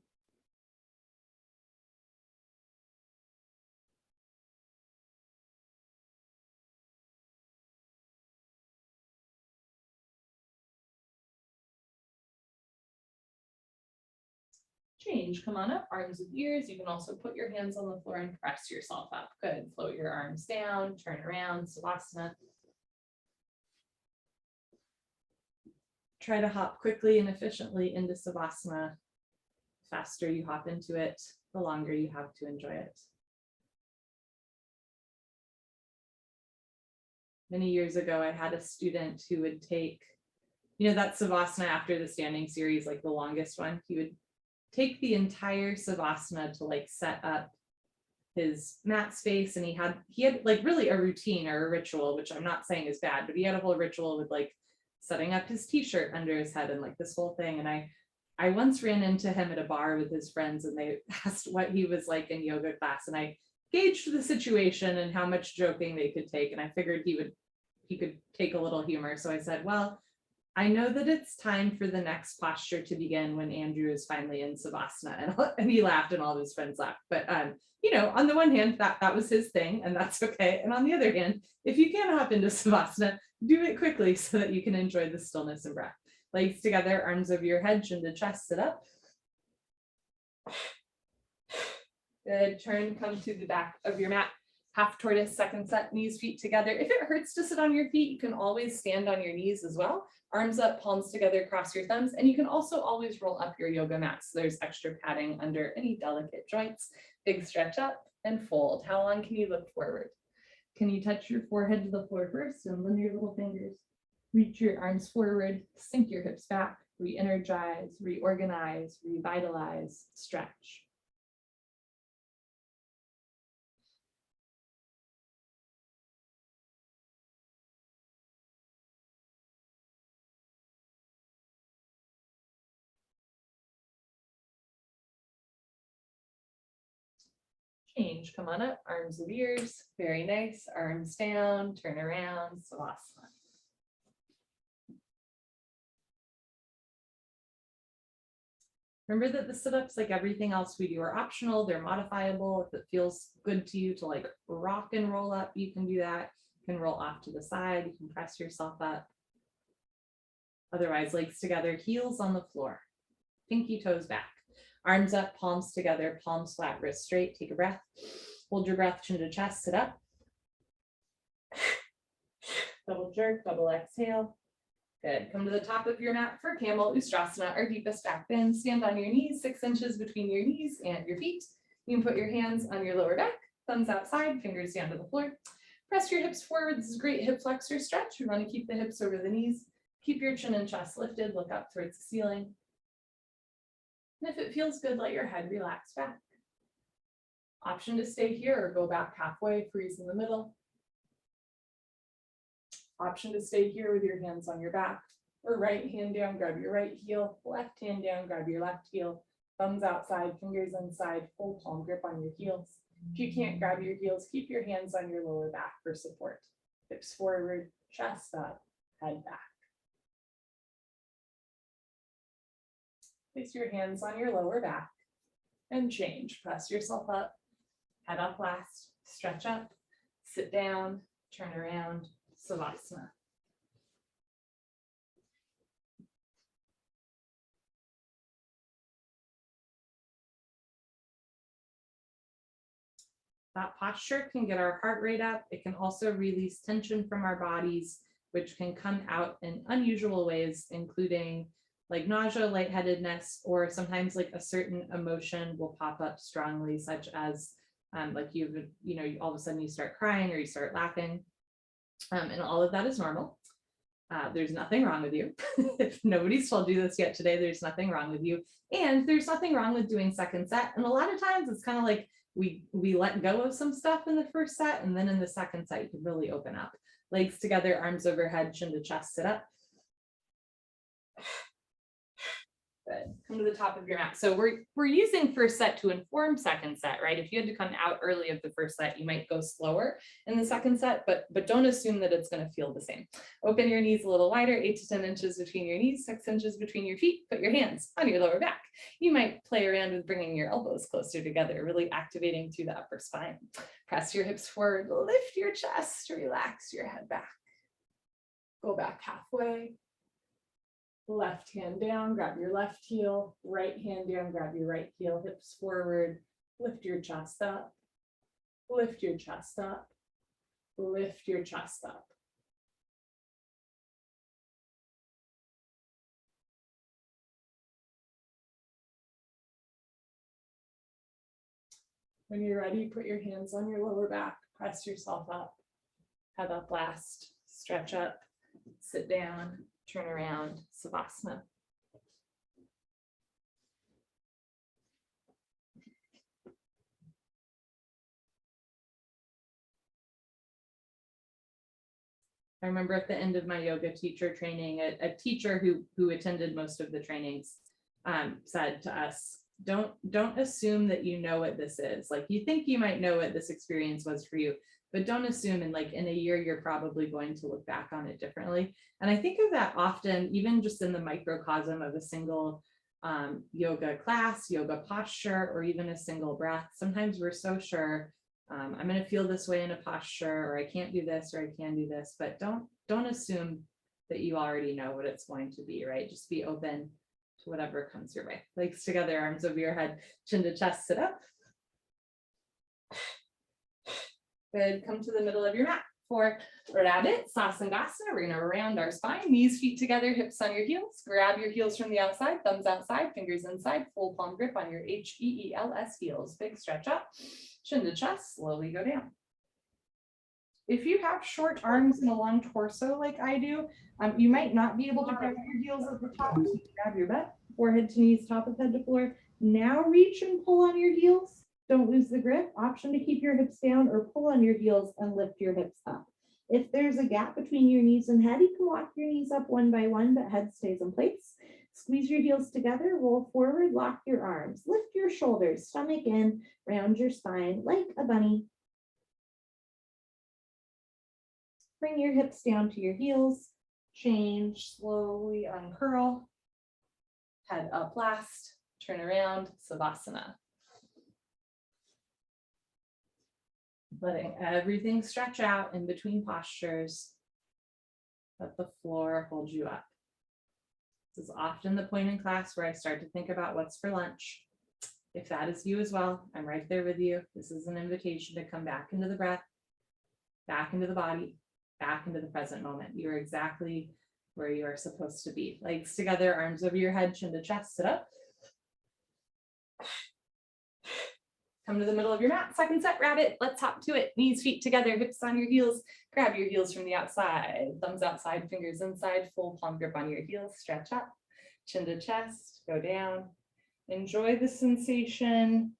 Change, come on up, arms with ears. You can also put your hands on the floor and press yourself up. Good, float your arms down, turn around, Savasana. Try to hop quickly and efficiently into Savasana. The faster you hop into it, the longer you have to enjoy it. Many years ago, I had a student who would take, you know, that Savasana after the standing series, like the longest one, he would take the entire Savasana to like set up his mat space. And he had like really a routine or a ritual, which I'm not saying is bad, but he had a whole ritual with like setting up his t-shirt under his head and like this whole thing. And I once ran into him at a bar with his friends and they asked what he was like in yoga class. And I gauged the situation and how much joking they could take. And I figured he could take a little humor. So I said, well, I know that it's time for the next posture to begin when Andrew is finally in Savasana. And he laughed and all of his friends laughed. But, you know, on the one hand, that was his thing and that's okay. And on the other hand, if you can hop into Savasana, do it quickly so that you can enjoy the stillness and breath. Legs together, arms over your head, chin to chest, sit up. Good, turn, come to the back of your mat. Half tortoise, second set, knees, feet together. If it hurts to sit on your feet, you can always stand on your knees as well. Arms up, palms together, cross your thumbs. And you can also always roll up your yoga mat. So there's extra padding under any delicate joints. Big stretch up and fold. How long can you look forward? Can you touch your forehead to the floor first and bend your little fingers? Reach your arms forward, sink your hips back, re-energize, reorganize, revitalize, stretch. change. Come on up, arms of ears. Very nice. Arms down, turn around, Savasana. Remember that the sit-ups, like everything else we do, are optional. They're modifiable. If it feels good to you to like rock and roll up, you can do that. You can roll off to the side. You can press yourself up. Otherwise, legs together, heels on the floor. Pinky toes back. Arms up, palms together, palms flat, wrists straight. Take a breath. Hold your breath, chin to chest, sit up. Double jerk, double exhale. Good. Come to the top of your mat for Camel Ustrasana, our deepest back bend. Stand on your knees, 6 inches between your knees and your feet. You can put your hands on your lower back, thumbs outside, fingers down to the floor. Press your hips forward. This is a great hip flexor stretch. We want to keep the hips over the knees. Keep your chin and chest lifted. Look up towards the ceiling. And if it feels good, let your head relax back. Option to stay here or go back halfway, freeze in the middle. Option to stay here with your hands on your back, or right hand down, grab your right heel, left hand down, grab your left heel, thumbs outside, fingers inside, full palm grip on your heels. If you can't grab your heels, keep your hands on your lower back for support. Hips forward, chest up, head back. Place your hands on your lower back and change. Press yourself up, head up last, stretch up, sit down, turn around, Savasana. That posture can get our heart rate up. It can also release tension from our bodies, which can come out in unusual ways, including like nausea, lightheadedness, or sometimes like a certain emotion will pop up strongly, such as like all of a sudden you start crying or you start laughing. And all of that is normal. There's nothing wrong with you. If nobody's told you this yet today, there's nothing wrong with you. And there's nothing wrong with doing second set. And a lot of times it's kind of like we let go of some stuff in the first set, and then in the second set, you can really open up. Legs together, arms overhead, chin to chest, sit up. Good. Come to the top of your mat. So we're using first set to inform second set, right? If you had to come out early of the first set, you might go slower in the second set, but don't assume that it's going to feel the same. Open your knees a little wider, 8 to 10 inches between your knees, 6 inches between your feet. Put your hands on your lower back. You might play around with bringing your elbows closer together, really activating through the upper spine. Press your hips forward, lift your chest, relax your head back. Go back halfway. Left hand down, grab your left heel, right hand down, grab your right heel, hips forward, lift your chest up, lift your chest up, lift your chest up. When you're ready, put your hands on your lower back, press yourself up, head up last, stretch up, sit down, turn around, Savasana. I remember at the end of my yoga teacher training, a teacher who attended most of the trainings said to us, don't assume that you know what this is. Like, you think you might know what this experience was for you, but don't assume in a year, you're probably going to look back on it differently. And I think of that often, even just in the microcosm of a single yoga class, yoga posture, or even a single breath. Sometimes we're so sure I'm going to feel this way in a posture, or I can't do this, or I can do this, but don't assume that you already know what it's going to be, right? Just be open to whatever comes your way. Legs together, arms over your head, chin to chest, sit up. Good. Come to the middle of your mat for Rabbit Sasandasana. We're going to round our spine, knees, feet together, hips on your heels. Grab your heels from the outside, thumbs outside, fingers inside, full palm grip on your HEELS heels. Big stretch up, chin to chest, slowly go down. If you have short arms and a long torso like I do, you might not be able to grab your heels at the top. So grab your butt, forehead to knees, top of head to floor. Now reach and pull on your heels. Don't lose the grip. Option to keep your hips down or pull on your heels and lift your hips up. If there's a gap between your knees and head, you can walk your knees up one by one, but head stays in place. Squeeze your heels together, roll forward, lock your arms, lift your shoulders, stomach in, round your spine like a bunny. Bring your hips down to your heels, change, slowly uncurl, head up last, turn around, Savasana. Letting everything stretch out in between postures. Let the floor hold you up. This is often the point in class where I start to think about what's for lunch. If that is you as well, I'm right there with you. This is an invitation to come back into the breath, back into the body, back into the present moment. You're exactly where you are supposed to be. Legs together, arms over your head, chin to chest, sit up. Come to the middle of your mat, second set, rabbit. Let's hop to it. Knees, feet together, hips on your heels. Grab your heels from the outside, thumbs outside, fingers inside, full palm grip on your heels, stretch up, chin to chest, go down. Enjoy the sensation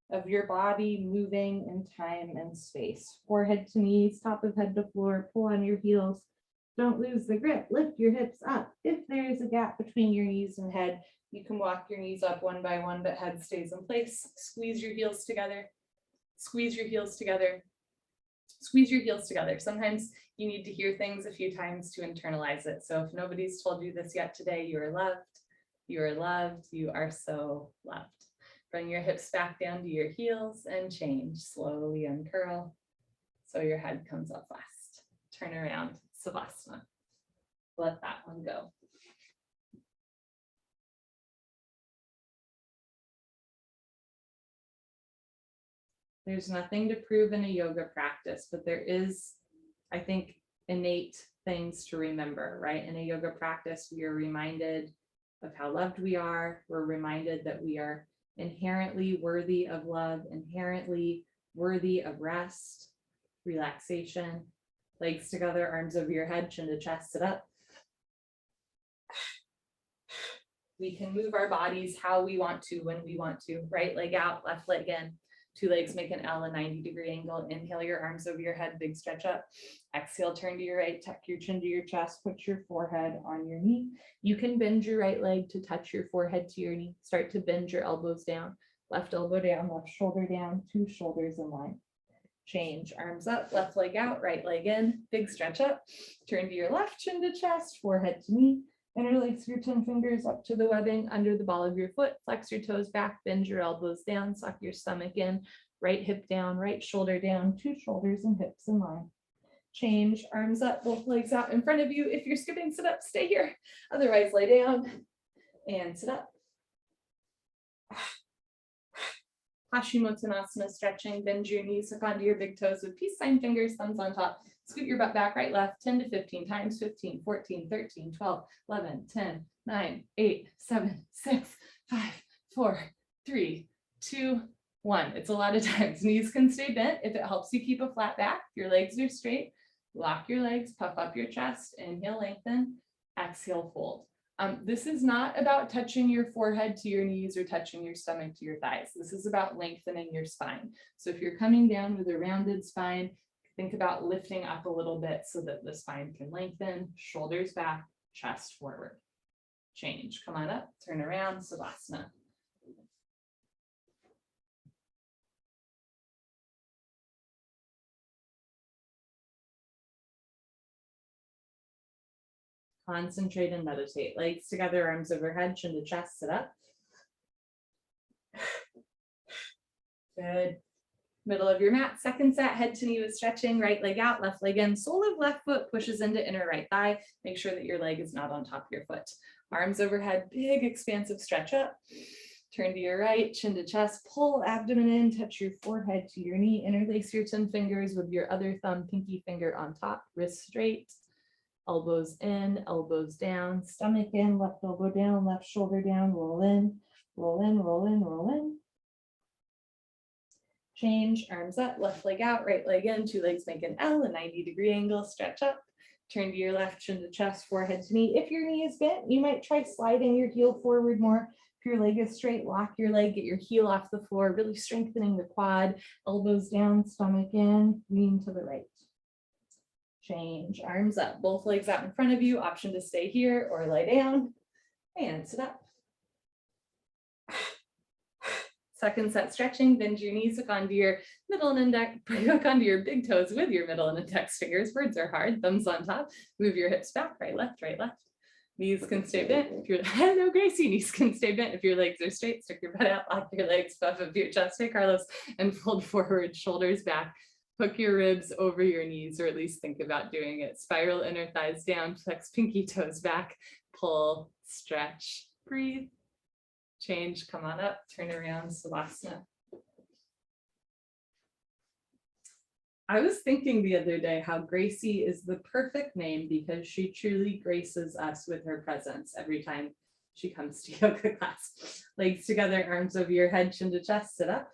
of your body moving in time and space. Forehead to knees, top of head to floor, pull on your heels. Don't lose the grip, lift your hips up. If there's a gap between your knees and head, you can walk your knees up one by one, but head stays in place. Squeeze your heels together. Squeeze your heels together. Squeeze your heels together. Sometimes you need to hear things a few times to internalize it. So if nobody's told you this yet today, you are loved. You are loved. You are so loved. Bring your hips back down to your heels and change. Slowly uncurl so your head comes up last. Turn around, Savasana. Let that one go. There's nothing to prove in a yoga practice, but there is, I think, innate things to remember, right? In a yoga practice, we are reminded of how loved we are. We're reminded that we are inherently worthy of love, inherently worthy of rest, relaxation. Legs together, arms over your head, chin to chest, sit up. We can move our bodies how we want to, when we want to. Right leg out, left leg in. Two legs make an L, a 90-degree angle. Inhale your arms over your head, big stretch up. Exhale, turn to your right, tuck your chin to your chest, put your forehead on your knee. You can bend your right leg to touch your forehead to your knee. Start to bend your elbows down. Left elbow down, left shoulder down, two shoulders in line. Change, arms up, left leg out, right leg in, big stretch up. Turn to your left, chin to chest, forehead to knee. Interlace your 10 fingers up to the webbing under the ball of your foot. Flex your toes back, bend your elbows down, suck your stomach in. Right hip down, right shoulder down, two shoulders and hips in line. Change, arms up, both legs out in front of you. If you're skipping, sit up, stay here. Otherwise, lay down and sit up. Artematsendrasana, stretching, bend your knees, hook onto your big toes with peace sign fingers, thumbs on top. Scoot your butt back, right, left, 10 to 15 times, 15, 14, 13, 12, 11, 10, 9, 8, 7, 6, 5, 4, 3, 2, 1. It's a lot of times. Knees can stay bent if it helps you keep a flat back. If your legs are straight, lock your legs, puff up your chest, inhale, lengthen, exhale, fold. This is not about touching your forehead to your knees or touching your stomach to your thighs. This is about lengthening your spine. So if you're coming down with a rounded spine, think about lifting up a little bit so that the spine can lengthen, shoulders back, chest forward. Change, come on up, turn around, Savasana. Concentrate and meditate. Legs together, arms overhead, chin to chest, sit up. Good. Middle of your mat, second set, head to knee with stretching, right leg out, left leg in, sole of left foot pushes into inner right thigh. Make sure that your leg is not on top of your foot. Arms overhead, big expansive stretch up. Turn to your right, chin to chest, pull abdomen in, touch your forehead to your knee, interlace your 10 fingers with your other thumb, pinky finger on top, wrist straight. Elbows in, elbows down, stomach in, left elbow down, left shoulder down, roll in, roll in, roll in, roll in. Change, arms up, left leg out, right leg in, two legs make an L, a 90-degree angle, stretch up. Turn to your left, chin to chest, forehead to knee. If your knee is bent, you might try sliding your heel forward more. If your leg is straight, lock your leg, get your heel off the floor, really strengthening the quad, elbows down, stomach in, lean to the right. Change, arms up, both legs out in front of you, option to stay here or lay down. And sit up. Second set stretching, bend your knees, hook onto your middle and index, hook onto your big toes with your middle and index fingers. Words are hard, thumbs on top. Move your hips back, right, left, right, left. Knees can stay bent. If you're, hello, Gracie, knees can stay bent. If your legs are straight, stick your butt out, lock your legs, puff up your chest, hey, Carlos, and fold forward, shoulders back. Hook your ribs over your knees, or at least think about doing it. Spiral inner thighs down, flex pinky toes back, pull, stretch, breathe. Change, come on up, turn around, Savasana. I was thinking the other day how Gracie is the perfect name because she truly graces us with her presence every time she comes to yoga class. Legs together, arms over your head, chin to chest, sit up.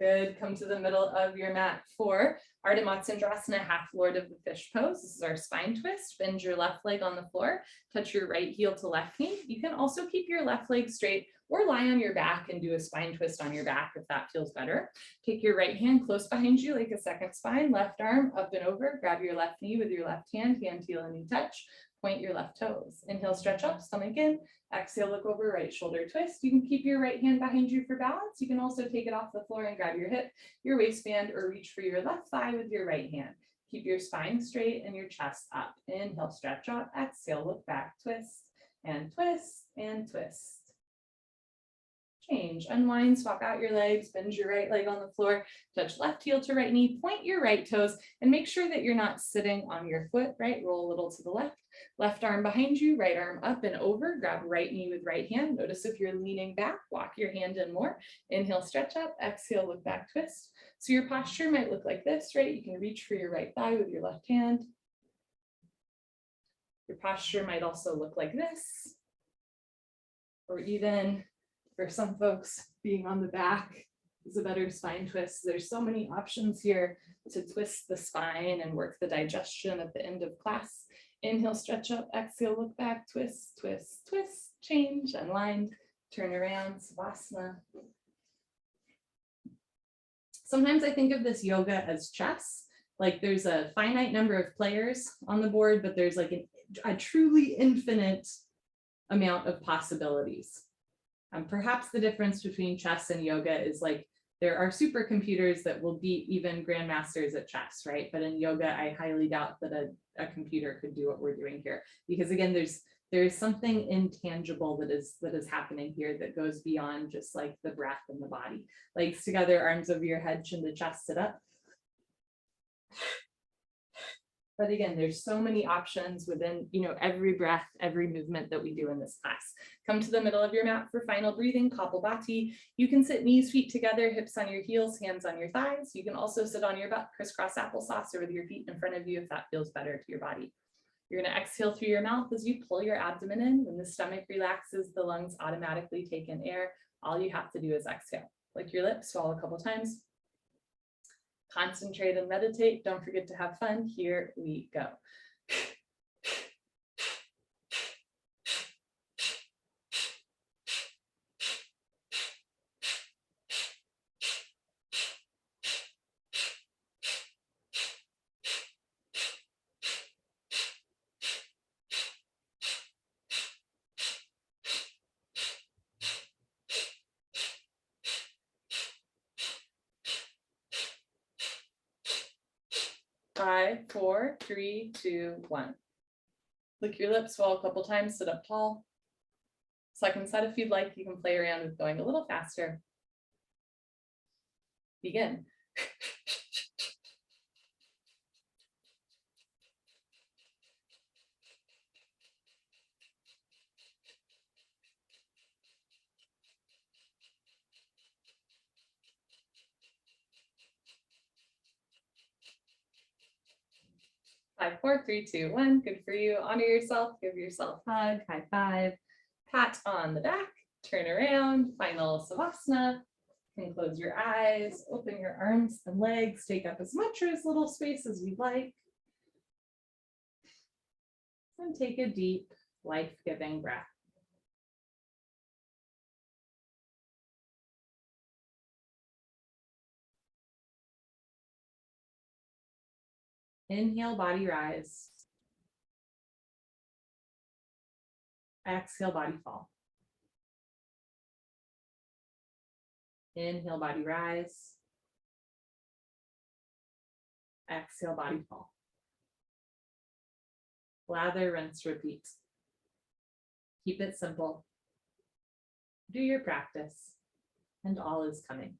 Good, come to the middle of your mat for Artematsendrasana, half Lord of the Fish pose. This is our spine twist. Bend your left leg on the floor, touch your right heel to left knee. You can also keep your left leg straight or lie on your back and do a spine twist on your back if that feels better. Take your right hand close behind you like a second spine, left arm up and over, grab your left knee with your left hand, heel and knee touch, point your left toes. Inhale, stretch up, stomach in. Exhale, look over, right shoulder twist. You can keep your right hand behind you for balance. You can also take it off the floor and grab your hip, your waistband, or reach for your left thigh with your right hand. Keep your spine straight and your chest up. Inhale, stretch up. Exhale, look back, twist, and twist, and twist. Change, unwind, swap out your legs, bend your right leg on the floor, touch left heel to right knee, point your right toes, and make sure that you're not sitting on your foot, right? Roll a little to the left, left arm behind you, right arm up and over, grab right knee with right hand. Notice if you're leaning back, walk your hand in more. Inhale, stretch up, exhale, look back, twist. So your posture might look like this, right? You can reach for your right thigh with your left hand. Your posture might also look like this, or even for some folks, being on the back is a better spine twist. There's so many options here to twist the spine and work the digestion at the end of class. Inhale, stretch up, exhale, look back, twist, twist, twist, change, unwind, turn around, Savasana. Sometimes I think of this yoga as chess. Like there's a finite number of players on the board, but there's like a truly infinite amount of possibilities. Perhaps the difference between chess and yoga is like there are supercomputers that will beat even grandmasters at chess, right? But in yoga, I highly doubt that a computer could do what we're doing here, because again, there is something intangible that is happening here that goes beyond just like the breath and the body. Legs together, arms over your head, chin to chest, sit up. But again, there's so many options within, every breath, every movement that we do in this class. Come to the middle of your mat for final breathing, Kapalbhati. You can sit knees, feet together, hips on your heels, hands on your thighs. You can also sit on your butt, crisscross applesauce, or with your feet in front of you if that feels better to your body. You're going to exhale through your mouth as you pull your abdomen in. When the stomach relaxes, the lungs automatically take in air. All you have to do is exhale. Lick your lips, swallow a couple times. Concentrate and meditate. Don't forget to have fun. Here we go. Five, four, three, two, one. Lick your lips, swallow a couple times, sit up tall. Second set, if you'd like, you can play around with going a little faster. Begin. 5, 4, 3, 2, 1. Good for you. Honor yourself. Give yourself a hug. High five. Pat on the back. Turn around. Final Savasana. You can close your eyes. Open your arms and legs. Take up as much or as little space as you'd like. And take a deep, life-giving breath. Inhale, body rise. Exhale, body fall. Inhale, body rise. Exhale, body fall. Lather, rinse, repeat. Keep it simple. Do your practice, and all is coming.